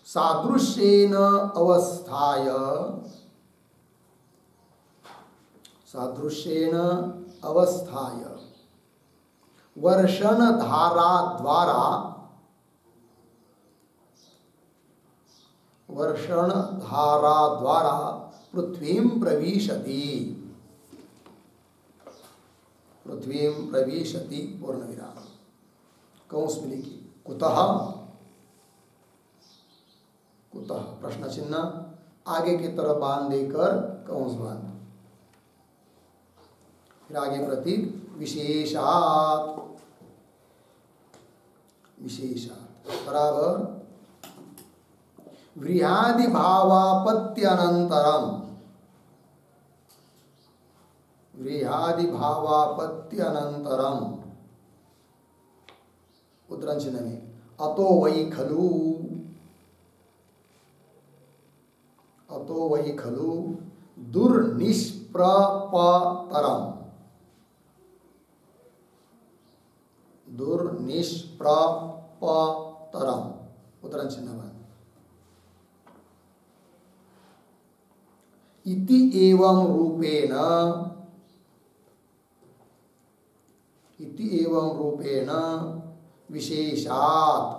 सादृश्येन अवस्थाय, सादृश्येन अवस्थाय वर्षण धारा द्वारा, वर्षण धारा द्वारा पृथ्वीं प्रविशति। पृथ्वीं प्रविशति पूर्ण विराम कंस में लिखी कुतः, कुतः प्रश्न चिन्ह आगे की तरफ बांध देकर कंस बांध, फिर आगे प्रतीक विशेषात, विशेषात बराबर व्रीहादि भावापत्यनंतरम, व्रीहादि भावापत्यनंतरम उद्धरण चिन्ह में अतो वै खलु, अतो वै खलु दुर्निष्प्रपतरम, दुर्निष्प्रपतरम उद्धरण चिन्ह में इति एवं रूपेण, इति एवं रूपेण विशेषात्,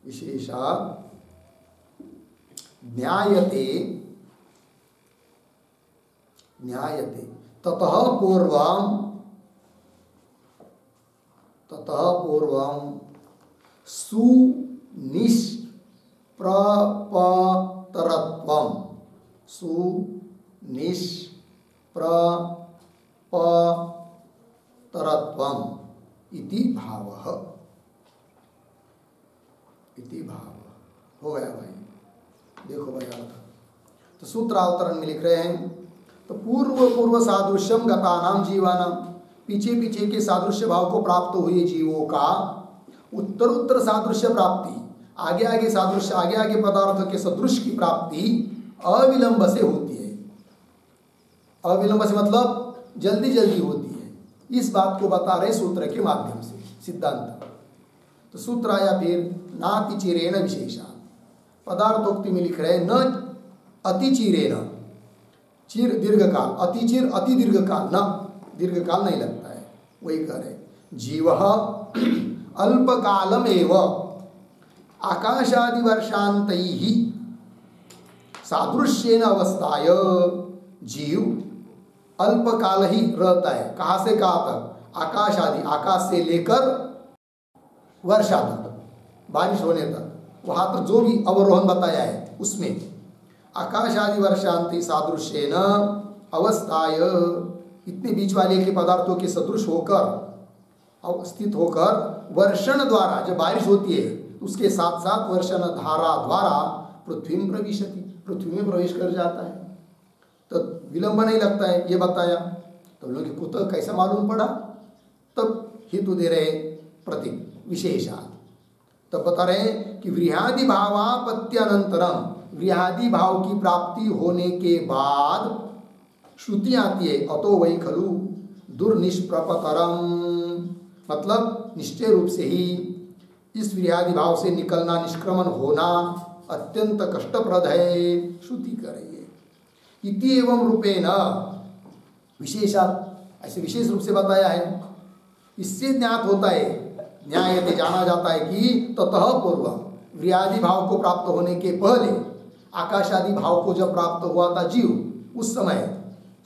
विशेषात् ज्ञायते, ज्ञायते ततः पूर्वं, ततः पूर्वं सुनिष्प्रपतरत्वं, सुनिष्प्रपतरत्वं इति भावः, इति भाव हो गया भाई। देखो भाई अर्थ तो सूत्रावतरण में लिख रहे हैं तो पूर्व पूर्व सादृश्यम गतानाम जीवानाम, पीछे पीछे के सादृश्य भाव को प्राप्त हुए जीवों का उत्तर उत्तर सादृश्य प्राप्ति, आगे आगे सादृश्य, आगे आगे पदार्थ के सदृश की प्राप्ति अविलंब से होती है। अविलंब से मतलब जल्दी जल्दी होती है, इस बात को बता रहे सूत्र के माध्यम से सिद्धांत। तो सूत्र आया फिर नातिचिरेण विशेषा, पदार्थोक्ति में लिख रहे न अतिचिरेण, चिर दीर्घ काल, अतिचिर अति दीर्घ काल, न दीर्घ काल नहीं लगता है, वही कह रहे जीवः अल्पकालम एव आकाशादि वर्षांतैः सादृश्येन अवस्थाय, जीव अल्पकाल ही रहता है। कहाँ से कहाँ तक? आकाश आदि, आकाश से लेकर वर्षा तक, बारिश होने तक, वहाँ तक जो भी अवरोहन बताया है उसमें आकाश आदि वर्षांति सादृश्येन अवस्थाय, इतने बीच वाले के पदार्थों के सदृश होकर स्थित होकर वर्षण द्वारा, जब बारिश होती है उसके साथ साथ वर्षण धारा द्वारा पृथ्वी में प्रविशति, पृथ्वी में प्रवेश कर जाता है। तो विलंब नहीं लगता है, ये बताया। तो लोग कुतः कैसा मालूम पड़ा? तब हेतु दे रहे प्रतीक विशेषात। तब बता रहे कि व्रीहादि भावापत्यनंतरम, व्रीहादि भाव की प्राप्ति होने के बाद श्रुति आती है अतो वै खलु दुर्निष्प्रपतरम, मतलब निश्चय रूप से ही इस व्रीहादि भाव से निकलना, निष्क्रमण होना अत्यंत कष्टप्रद है, श्रुति कर रही है। इति एवं रूपेण विशेषात, ऐसे विशेष रूप से बताया है। इससे ज्ञात होता है, न्यायते जाना जाता है कि ततः पूर्व, व्रीहादि भाव को प्राप्त होने के पहले, आकाश आदि भाव को जब प्राप्त हुआ था जीव, उस समय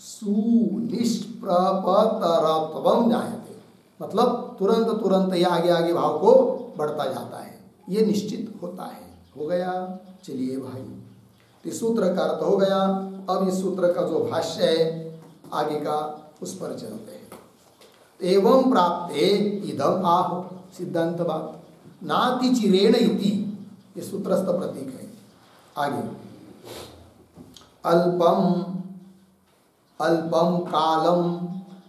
सुनिष्प्रपतरत्वम ज्ञायते, मतलब तुरंत तुरंत ये आगे आगे भाव को बढ़ता जाता है, ये निश्चित होता है। हो गया। चलिए भाई, तो सूत्र का अर्थ हो गया। अब इस सूत्र का जो भाष्य है आगे का, उस पर चलते हैं। एवं प्राप्ते इदम आह, सिद्धांत बात, नाति चिरेण इति, ये सूत्रस्थ प्रतीक है। आगे अल्पम अल्पम कालम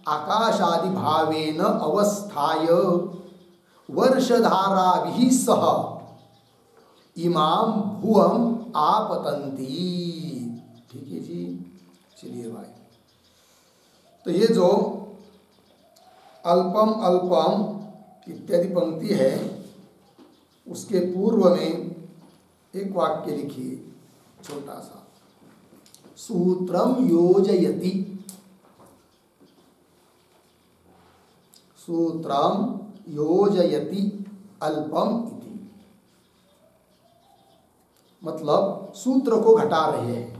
आकाशादि भावेन अवस्थाय वर्षधाराभिः सह इमाम भुवम आपतंती। ठीक है जी, चलिए भाई। तो ये जो अल्पम अल्पम इत्यादि पंक्ति है, उसके पूर्व में एक वाक्य लिखिए छोटा सा, सूत्रम योजयति, सूत्रम योजयति अल्पम इति। मतलब सूत्र को घटा रहे हैं।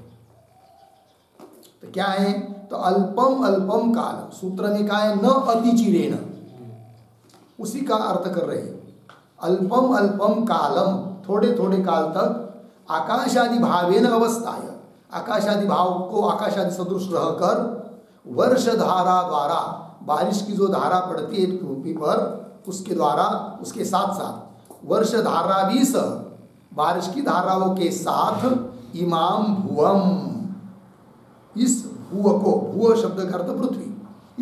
तो क्या है? तो अल्पम अल्पम काल, सूत्र में क्या है? न अतिचिरेण, उसी का अर्थ कर रहे हैं। अल्पम अल्पम कालम, थोड़े थोड़े काल तक, आकाशादि भावेन अवस्थाय, आकाशादि भाव को आकाशादि सदृश रहकर, वर्ष धारा द्वारा, बारिश की जो धारा पड़ती है पृथ्वी पर, उसके द्वारा, उसके साथ साथ वर्ष धारा भी सह, बारिश की धाराओं के साथ, इमाम भुवम, इस भुव को, भुव शब्द का अर्थ पृथ्वी,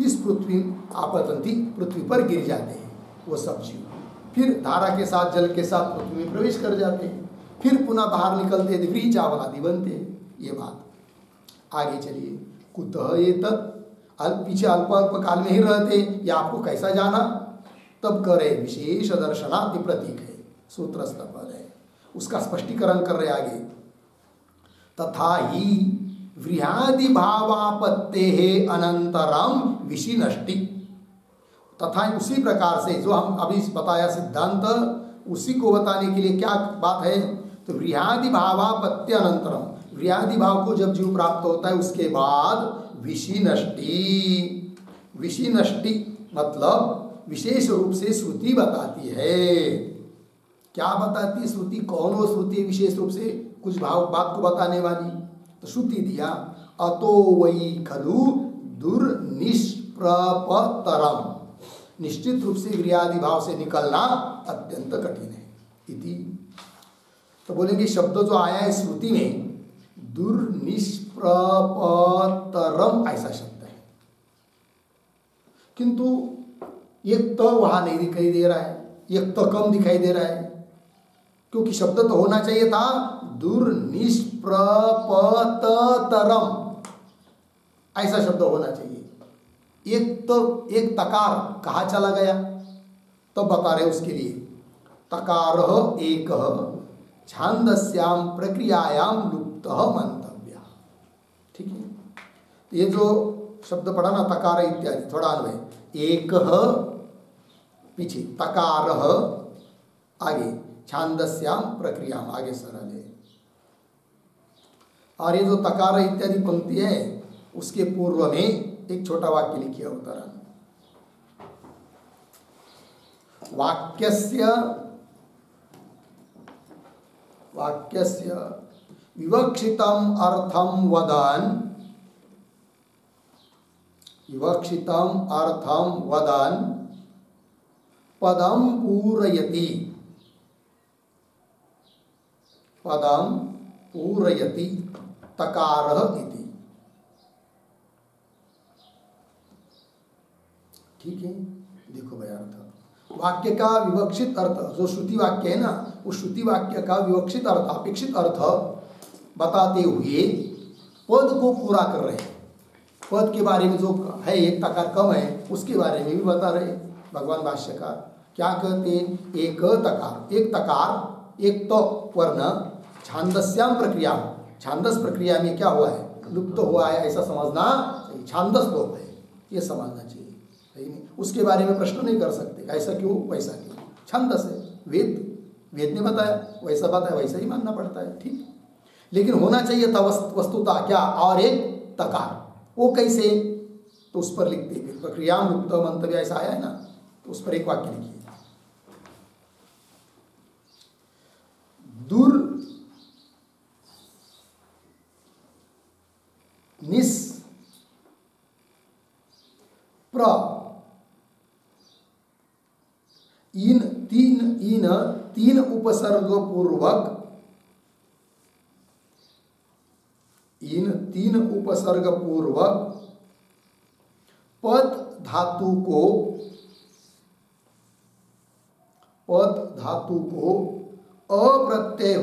इस पृथ्वी आपतंती, पृथ्वी पर गिर जाते हैं वो सब जीव, फिर धारा के साथ, जल के साथ पृथ्वी में प्रवेश कर जाते हैं, फिर पुनः बाहर निकलते दिव्री चावलादि बनते हैं। ये बात आगे चलिए। कुतः ये तत्, पीछे अल्प अल्प काल में ही रहते, ये आपको कैसा जाना? तब करे विशेष दर्शनादि प्रतीक है, सूत्रस्थ पद है, उसका स्पष्टीकरण कर रहे आगे। तथा ही व्रीहादि भावापत्ते अनंतरम विशिनष्टि, तथा उसी प्रकार से जो हम अभी बताया सिद्धांत, उसी को बताने के लिए क्या बात है? तो व्रीहादि भावापत्य अनंतरम, व्रीहादि भाव को जब जीव प्राप्त होता है उसके बाद विशिनष्टि, विशिनष्टि मतलब विशेष रूप से श्रुति बताती है। क्या बताती है श्रुति? कौन वो श्रुति है विशेष रूप से कुछ भाव बात को बताने वाली? तो श्रुति दिया, अतो वै खलु दुर्निष्प्रपतरम, निश्चित रूप से व्रीहादि भाव से निकलना अत्यंत कठिन है। इति, तो बोलेंगे शब्द जो आया है श्रुति में, दुर्निष्प्रपतरम ऐसा शब्द है, किंतु एक तो वहां नहीं दिखाई दे रहा है, एक तो कम दिखाई दे रहा है, क्योंकि शब्द तो होना चाहिए था दुर्निष्प्रपतरम, ऐसा शब्द होना चाहिए। एक तो एक तकार कहाँ चला गया? तब बता रहे उसके लिए, तकार एक छांदस्याम प्रक्रियायाम लुप्त मंतव्य। ठीक है, ये जो शब्द पढ़ा ना, तकार इत्यादि, थोड़ा अन्वय, एक पीछे, तकार आगे, छांदस्याम प्रक्रियाम आगे सरल है। और ये जो तकार इत्यादि पंक्ति है उसके पूर्व में एक छोटा वाक्य लिखिए अवतरण। वाक्यस्य विवक्षितम अर्थम वदन्, विवक्षितम अर्थम वदन् पदम पूरयति, पदम पूरयति तकारः इति। ठीक है, देखो भाई अर्थ, वाक्य का विवक्षित अर्थ, जो श्रुति वाक्य है ना, उस श्रुति वाक्य का विवक्षित अर्थ, अपेक्षित अर्थ बताते हुए पद को पूरा कर रहे हैं। पद के बारे में जो है एक तकार कम है, उसके बारे में भी बता रहे भगवान भाष्यकार। क्या कहते हैं? एक तकार, एक तकार, एक तो वर्ण, छांदस्याम प्रक्रिया, छांदस प्रक्रिया में क्या हुआ है? लुप्त हुआ है, ऐसा समझना, छांदस लोप है, ये समझना चाहिए। उसके बारे में प्रश्न नहीं कर सकते, ऐसा क्यों वैसा क्यों, छंदस है, वेद ने बताया वैसा बताया, वैसा ही मानना पड़ता है। ठीक, लेकिन होना चाहिए था वस्तुता क्या? और एक तकार, वो कैसे? तो उस पर लिखते हैं, प्रक्रिया लुप्त मंतव्य ऐसा आया है ना, तो उस पर एक वाक्य लिखिए, दुर्निष्प्र, इन तीन उपसर्ग पूर्वक, इन तीन उपसर्ग पूर्वक पद धातु को अप्रत्यय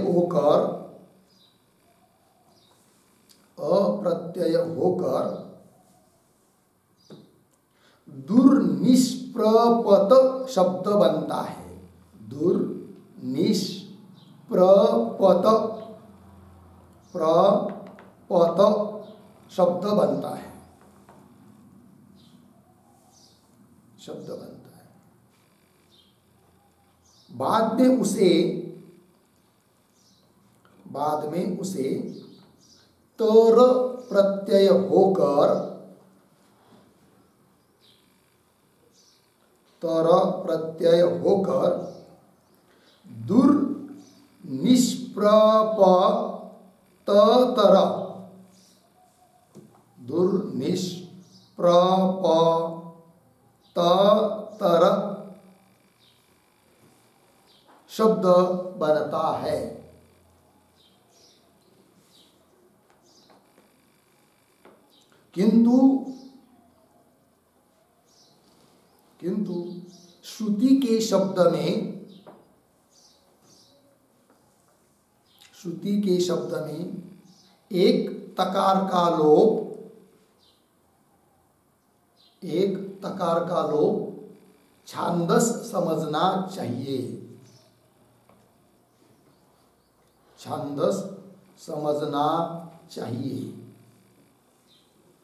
होकर दुर्निष्प्रपत शब्द बनता है। दुर्निष्प्रपत, प्रपत शब्द बनता है, शब्द बनता है। बाद में बाद में उसे तर प्रत्यय होकर दुर्निष्प्रपतर शब्द बनता है। किंतु श्रुति के शब्द में एक तकार का लोप छांदस समझना चाहिए।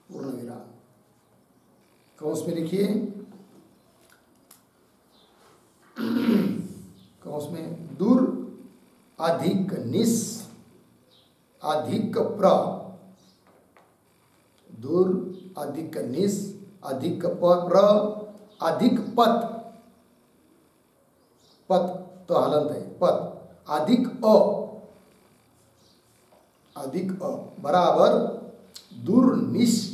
पूर्ण विराम कौंस में लिखिए, कौंस में दुर अधिक निस अधिक प्र, दुर अधिक निस अधिक प्र अधिक पत, पत तो हलंत है, पत अधिक अ बराबर दुर्निष्प्रपत,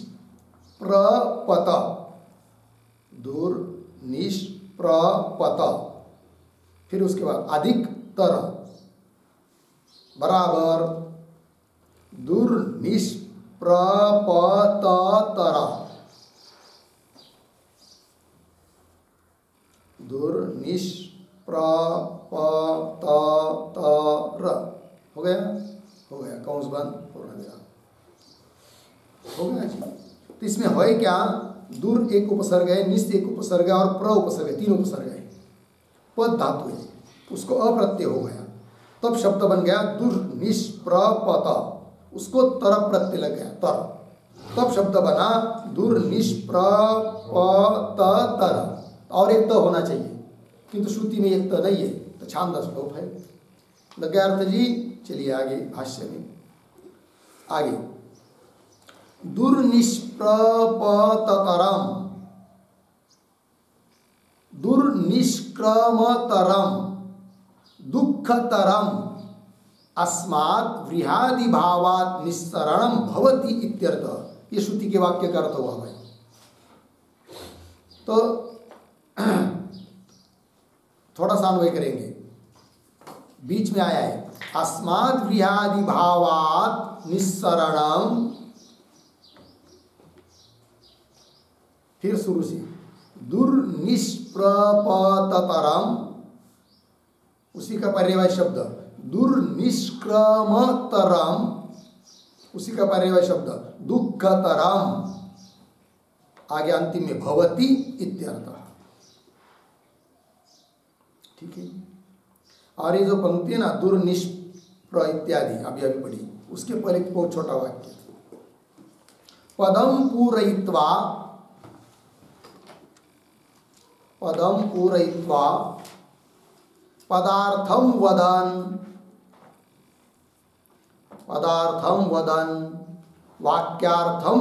फिर उसके बाद अधिक तर बराबर दुर्निष्प्रपतर, दुर्निष्प्रपतर। हो गया कौंस बंद, पूर्ण विराम हो गया जी। तो इसमें है क्या, दुर एक उपसर्ग है, निस एक उपसर्ग है और प्र उपसर्ग है, 3 उपसर्ग है। पद धातु है, उसको अप्रत्यय हो गया, तब शब्द बन गया दुर्निष्प्रपत, उसको तर प्रत्यय लग गया तर, तब शब्द बना दुर्निष्प्रपतर। और एक तो होना चाहिए, किंतु श्रुति में एक तो नहीं है, तो छांदस लोप है। लग गया अर्थ जी। चलिए आगे भाष्य में आगे, दुर्निष्प्रपततरम दुर्निष्क्रमतरम दुःखतरम अस्मात् व्रीहादि भावात् निस्सरणम भवति इत्यर्थ। ये श्रुति के वाक्य का अर्थ हुआ भाई। तो थोड़ा सा अन्वय करेंगे, बीच में आया है अस्मात् व्रीहादि भावात् निस्सरणम, फिर शुरू से दुर्निष्प्रपततरम, उसी का पर्यायवाची शब्द दुर्निष्क्रमतरम, उसी का पर्यायवाची शब्द दुःखतरम, आगे अंतिम में भवति इत्यर्थ। ठीक है। और ये जो पंक्ति है ना दुर्निष्प्र इत्यादि अभी पढ़ी, उसके पहले बहुत छोटा वाक्य, पदम पूरयित्वा पदार्थम वदन वाक्यार्थम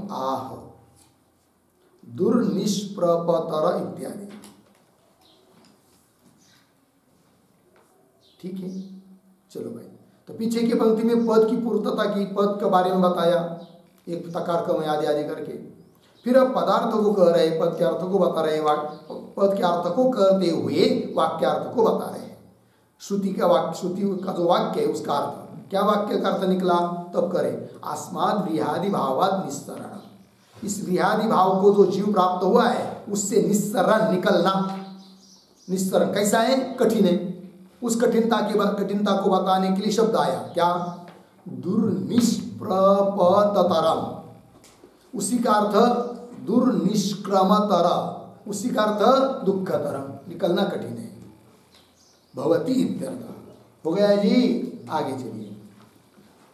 आह दुर्निष्प्रपतर इत्यादि। ठीक है, चलो भाई। तो पीछे की पंक्ति में पद की पूर्तता की, पद के बारे में बताया, एक तकार कम आदि आदि करके, फिर अब पदार्थ को कह रहे, पद के अर्थ को बता रहे, पद के अर्थ को कहते हुए वाक्यार्थ को बता रहे। श्रुति का जो वाक्य है उसका अर्थ क्या, वाक्य का अर्थ निकला तब करे अस्माद् व्रीहादि भावात् निस्सरण, इस व्रीहादि भाव को जो जीव प्राप्त हुआ है उससे निस्सरण निकलना। निस्सरण कैसा है, कठिन है, उस कठिनता को बताने के लिए शब्द आया क्या, दुर्निष्प्रपततरम, उसी का अर्थ दुर्निष्क्रमतर, उसी का अर्थ दुःखतरम, निकलना कठिन है, भवति इत्यर्थ। हो गया जी। आगे चलिए,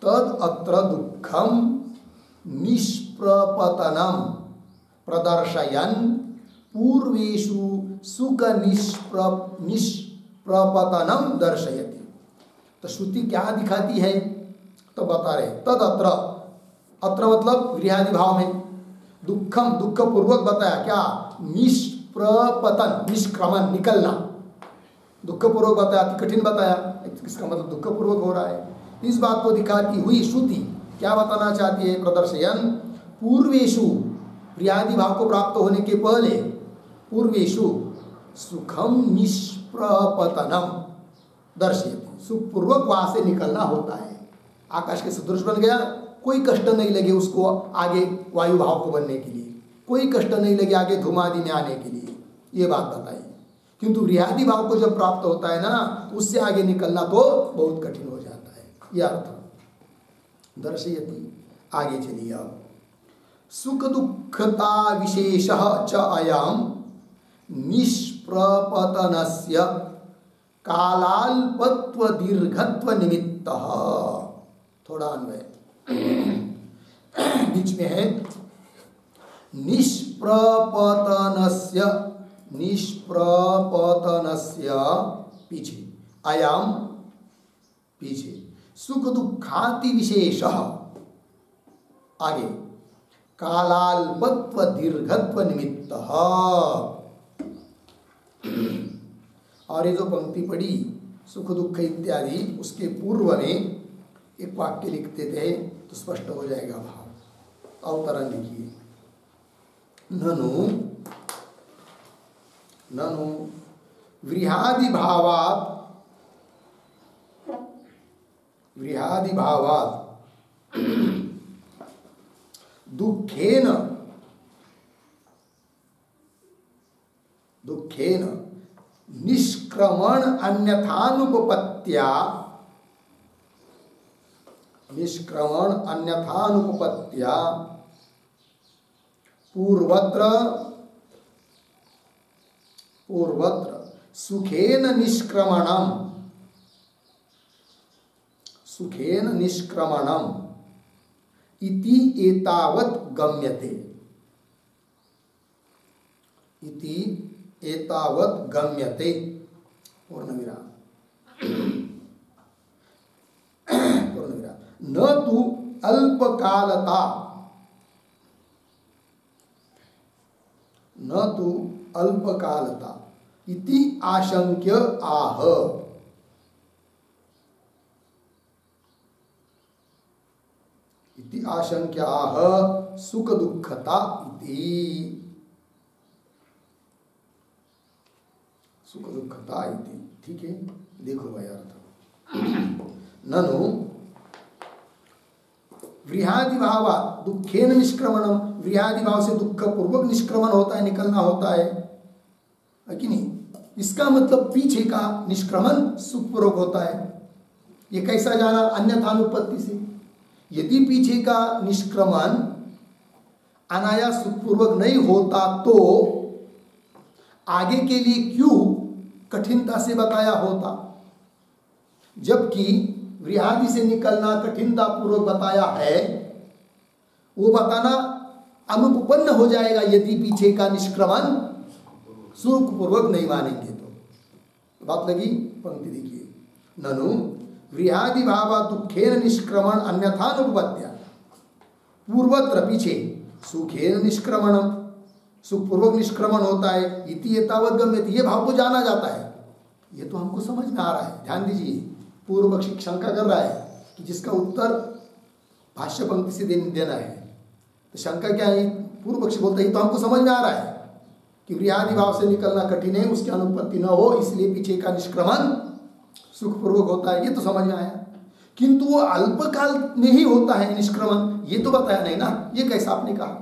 तद अत्र दुःखम निष्प्रपतनम प्रदर्शयन् पूर्वेषु सुख निष्प्रपतनम दर्शयति। तो श्रुति क्या दिखाती है तो बता रहे तद अत्र, अत्र मतलब व्रीहादि भाव में, दुखम दुख पूर्वक बताया क्या, निष्प्रपतन निष्क्रमण निकलना, दुख पूर्वक बताया, कठिन बताया, इसका मतलब दुख पूर्वक हो रहा है। इस बात को दिखाती हुई श्रुति क्या बताना चाहती है, प्रदर्शयन पूर्वेषु, व्रीहादि भाव को प्राप्त होने के पहले पूर्वेषु सुखम निष्प्रपतनम दर्शयति, सुखपूर्वक वहां से निकलना होता है। आकाश के सदृश बन गया, कोई कष्ट नहीं लगे उसको आगे वायु भाव को बनने के लिए, कोई कष्ट नहीं लगे आगे धूमादि में आने के लिए, ये बात बताई। किंतु व्रीहादि भाव को जब प्राप्त होता है ना, उससे आगे निकलना तो बहुत कठिन हो जाता है, यह अर्थ दर्शयति। आगे चलिए अब, सुख दुखता विशेषः च अयम् निष्प्रपतनस्य कालाल्पत्व दीर्घत्व निमित्तः। थोड़ा अन्वय बीच में है, निष्प्रपतनस्य, निष्प्रपतनस्य पीछे, अयम् पीछे, सुख दुखाति विशेषः आगे, कालाल्पत्व दीर्घत्व निमित्तः। और ये जो पंक्ति पढ़ी सुख दुख इत्यादि, उसके पूर्व में एक वाक्य लिख देते हैं तो स्पष्ट हो जाएगा भाव। अवतरण लिखिए, ननु ननु व्रीहादि भावात् दुखेन निष्क्रमण अन्यथानुपपत्त्या पूर्वत्र सुखेन निष्क्रमणम इति एतावत् गम्यते पूर्णविराम न तु अल्पकालता इति आशंक्य आह। इति आशंक्य आह सुख दुखता इति, सुख दुखता इति। ठीक है, देखो भाई अर्थ, ननु व्रीहादि भाव दुखेन निष्क्रमणम, व्रीहादि भाव से दुख पूर्वक निष्क्रमण होता है, निकलना होता है कि नहीं। इसका मतलब पीछे का निष्क्रमण सुखपूर्वक होता है। ये कैसा जाना, अन्यथानुपत्ति से। यदि पीछे का निष्क्रमण अनायास सुखपूर्वक नहीं होता तो आगे के लिए क्यों कठिनता से बताया होता, जबकि व्रीहादि से निकलना कठिनता पूर्वक बताया है। वो बताना अनुपन्न हो जाएगा यदि पीछे का निष्क्रमण सुखपूर्वक नहीं मानेंगे तो। बात लगी, पंक्ति देखिए, ननु व्रीहादि भाव दुखेन निष्क्रमण अन्यथानुपपत्त्या पूर्वत्र पीछे सुखेन निष्क्रमणम, सुखपूर्वक निष्क्रमण होता है, इति एतावत् गम्यते, ये भाव को जाना जाता है। ये तो हमको समझ में आ रहा है, ध्यान दीजिए। पूर्व पक्षी शंका कर रहा है कि जिसका उत्तर भाष्य पंक्ति से देना है, तो शंका क्या है, पूर्व पक्षी बोलता है तो हमको समझ में आ रहा है कि व्रीहादि भाव से निकलना कठिन है, उसकी अनुपत्ति न हो, इसलिए पीछे का निष्क्रमण सुखपूर्वक होता है, ये तो समझ में आया। किंतु वो अल्पकाल में ही होता है निष्क्रमण, ये तो बताया नहीं ना, ये कैसा आपने कहा।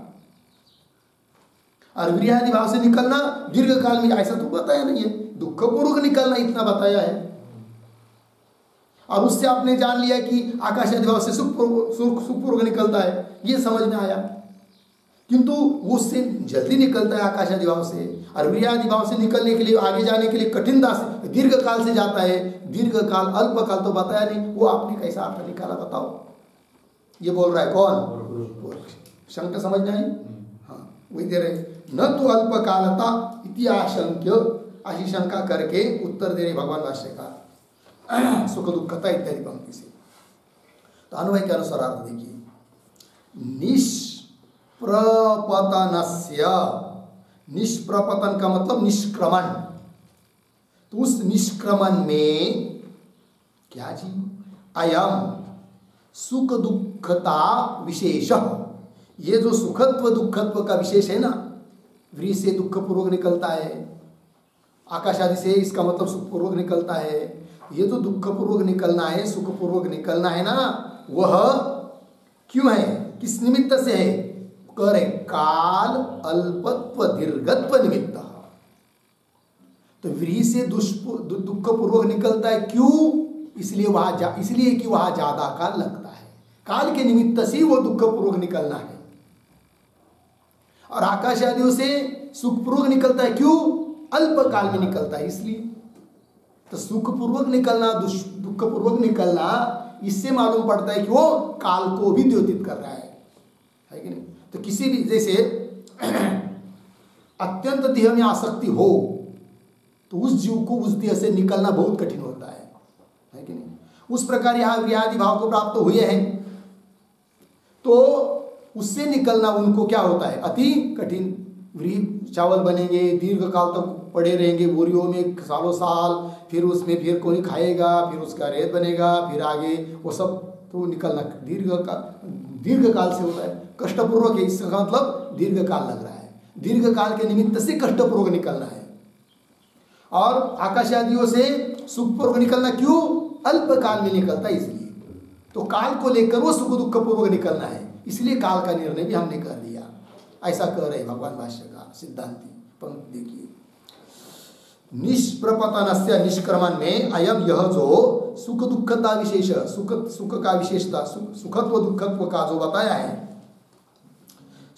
और व्रीहादि भाव से निकलना दीर्घ काल में, ऐसा तो बताया नहीं है, दुखपूर्वक निकलना इतना बताया है। और उससे आपने जान लिया कि आकाशादि भाव से सुखपूर्वक निकलता है, ये समझ में आया। किंतु वो उससे जल्दी निकलता है आकाशादि भाव से, और व्रीहादि भाव से निकलने के लिए, आगे जाने के लिए कठिनता से दीर्घ काल से जाता है। दीर्घ काल अल्पकाल तो बताया नहीं, वो आपने कैसा अर्थ निकाला बताओ। ये बोल रहा है कौन, शंका समझ में आई। हाँ, वही दे रहे, न तो अल्पकालता इति आशंक्य, ऐसी शंका करके उत्तर दे रहे भगवान भाष्यकार सुख दुखता इत्यादि पंक्ति से। तो अन्वय के अनुसार अर्थ देखिए, निष्प्रपतनस्य, निष्प्रपतन का मतलब निष्क्रमण, तो उस निष्क्रमण में क्या जी, अयम सुख दुखता विशेष, ये जो सुखत्व दुखत्व का विशेष है ना, व्री से दुख पूर्वक निकलता है, आकाश आदि से इसका मतलब सुख पूर्वक निकलता है, ये जो दुख पूर्वक निकलना है सुख पूर्वक निकलना है ना, वह क्यों है, किस निमित्त से है, करे काल अल्पत्व दीर्घत्व निमित्त। तो व्री से दुख पूर्वक निकलता है, क्यों, इसलिए कि वहां ज्यादा काल लगता है, काल के निमित्त से वो दुख पूर्वक निकलना है। और आकाश आदियों से सुख पूर्वक निकलता है, क्यों, अल्प काल में निकलता है इसलिए। तो सुख पूर्वक निकलना दुख पूर्वक निकलना, इससे मालूम पड़ता है कि वो काल को भी द्योतित कर रहा है कि नहीं। तो किसी भी, जैसे अत्यंत देह में आसक्ति हो तो उस जीव को उस देह से निकलना बहुत कठिन होता है कि नहीं। उस प्रकार यहाँ व्याधि भाव को प्राप्त हुए हैं तो उससे निकलना उनको क्या होता है, अति कठिन। चावल बनेंगे, दीर्घ काल तक पड़े रहेंगे बोरियों में सालों साल, फिर उसमें फिर कोई खाएगा, फिर उसका रेत बनेगा, फिर आगे वो सब, तो निकलना दीर्घ काल से होता है, कष्टपूर्वक है। इसका मतलब दीर्घ काल लग रहा है, दीर्घ काल के निमित्त से कष्टपूर्वक निकलना है। और आकाश आदियों से सुखपूर्वक निकलना क्यों, अल्प काल में निकलता है इसलिए। तो काल को लेकर वो सुख दुख पूर्वक निकलना है, इसलिए काल का निर्णय भी हमने कर दिया, ऐसा कह रहे भगवान भाष्यकार सिद्धांति। पंक्ति देखिए, निष्प्रपतनस्य निष्क्रमण में अयम, यह जो सुख दुखता विशेष, सुख का विशेषता, सुखत्व दुखत्व का जो बताया है,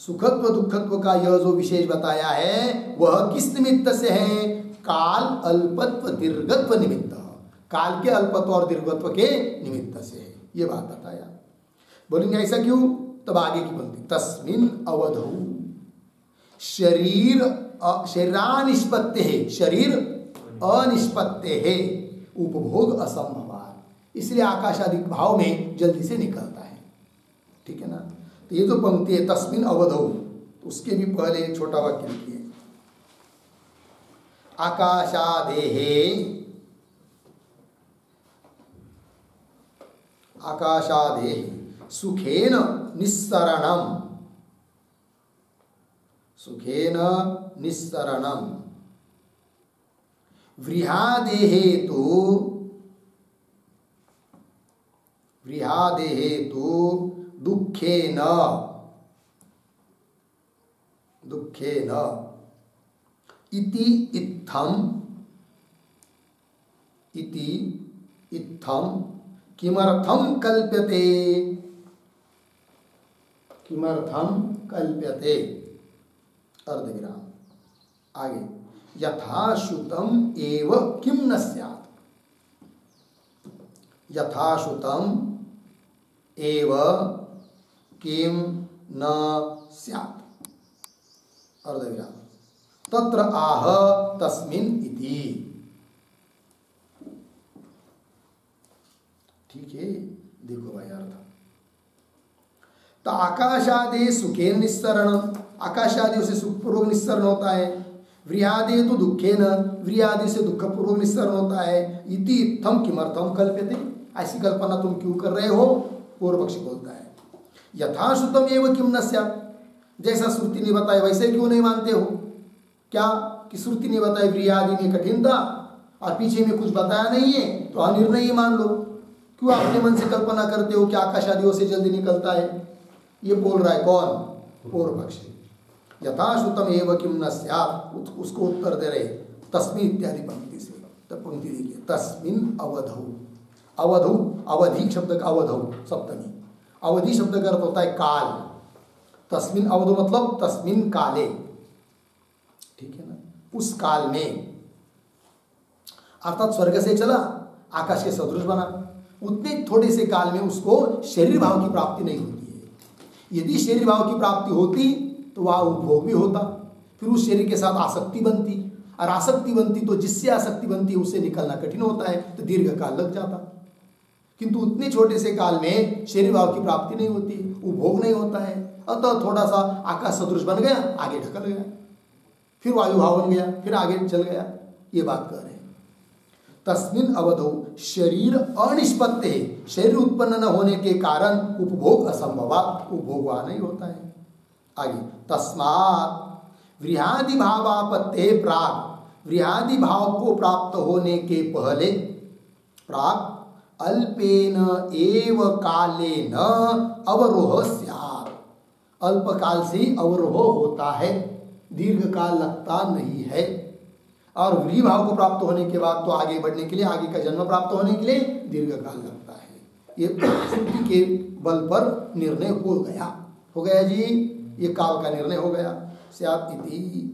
सुखत्व दुखत्व का यह जो विशेष बताया है वह किस निमित्त से है, काल अल्पत्व दीर्घत्व निमित्त, काल के अल्पत्व और दीर्घत्व के निमित्त से है, ये बात बताया। बोलेंगे ऐसा क्यों, तब आगे की पंक्ति, तस्मिन् अवधौ शरीरानिष्पत्ते है, शरीर अनिष्पत्ते है, उपभोग असंभवात, इसलिए आकाश आदि भाव में जल्दी से निकलता है, ठीक है ना। तो ये जो पंक्ति है तस्मिन् अवधौ, उसके भी पहले एक छोटा वाक्य लिखिए, आकाशादेः सुखेन निस्सरणम्, सुखेन निस्सरणम्, व्रीहादेः तु दुःखेन इति इत्थम किमर्थम कल्प्यते, अर्धविराम, आगे यथाश्रुतम एव किम न स्यात्, यथाश्रुतम एव किम न स्यात्, अर्धविराम, तत्र आह तस्मिन् इति। ठीक है, देखो भाई अर्थ, तो आकाशादि सुखेन निस्सरण, आकाशादि से सुखपूर्वक निस्सरण होता है, व्रीहादि तो दुखेन, व्रीहादि से दुखपूर्वक निस्सरण होता है, इति इत्थम किमर्थम कल्प्यते, ऐसी कल्पना तुम क्यों कर रहे हो, पूर्व पक्षी बोलता है। यथाश्रुतम एव किम न स्यात्, जैसा श्रुति ने बताया वैसे क्यों नहीं मानते हो, क्या कि श्रुति ने बताया व्रीहादि में कठिनता और पीछे में कुछ बताया नहीं है, तो अनिर्णय ही मान लो, क्यों अपने मन से कल्पना करते हो कि आकाश आदियों से जल्दी निकलता है। ये बोल रहा है कौन, पूर्व पक्षी। यथाश्रुतम एव किम न स्यात्, उसको उत्तर दे रहे तस्मिन् इत्यादि पंक्ति से। तब पंक्ति देखिए, तस्मिन् अवधौ, अवधौ अवधि शब्द का अवधौ सप्तमी, अवधि शब्द का अर्थ होता है काल, तस्मिन् अवधौ मतलब तस्मिन् काले, ठीक है ना, उस काल में, अर्थात स्वर्ग से चला आकाश के सदृश बना, उतने थोड़े से काल में उसको शरीर भाव की प्राप्ति नहीं होती है। यदि शरीर भाव की प्राप्ति होती तो वह उपभोग भी होता, फिर उस शरीर के साथ आसक्ति बनती, और आसक्ति बनती तो जिससे आसक्ति बनती है उससे निकलना कठिन होता है, तो दीर्घ काल लग जाता। किंतु उतने छोटे से काल में शरीर भाव की प्राप्ति नहीं होती, उपभोग नहीं होता है, अतः थोड़ा सा आकाश सदृश बन गया, आगे ढकल गया, फिर वायु भाव बन गया, फिर आगे चल गया। ये बात कर रहे हैं। तस्मिन् अवधौ शरीर अनिष्पत्ति है, शरीर उत्पन्न न होने के कारण उपभोग असंभव, उपभोग वहां नहीं होता है। आगे तस्मात् व्रीहादि भावापत्ते प्राग, व्रीहादि भाव को प्राप्त होने के पहले प्राग अल्पेन एव कालेन अवरोह स्यात्, अल्प काल से ही अवरोह होता है, दीर्घ काल लगता नहीं है। और व्रीहि भाव को प्राप्त होने के बाद तो आगे बढ़ने के लिए, आगे का जन्म प्राप्त होने के लिए दीर्घ काल लगता है। ये श्रुति के बल पर निर्णय हो गया जी, ये काल का निर्णय हो गया। स्यात् इति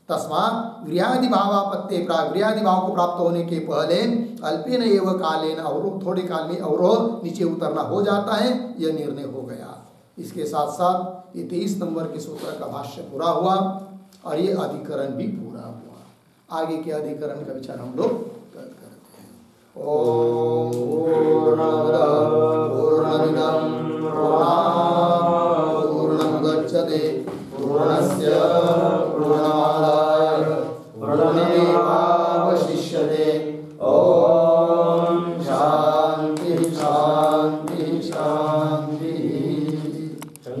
तस्मात् व्रीहादि भावापत्ते प्राग, व्रीहादि भाव को प्राप्त होने के पहले अल्पेन एव कालेन अवरोह, थोड़े काल में अवरोह नीचे उतरना हो जाता है, यह निर्णय हो गया। इसके साथ साथ ये 23 नंबर के सूत्र का भाष्य पूरा हुआ और ये अधिकरण भी पूरा हुआ। आगे के अधिकरण का विचार हम लोग करते हैं। ओम पूर्णमदः पूर्णमिदं पूर्णात् पूर्णमुदच्यते पूर्णस्य पूर्णमादाय पूर्णमेवावशिष्यते।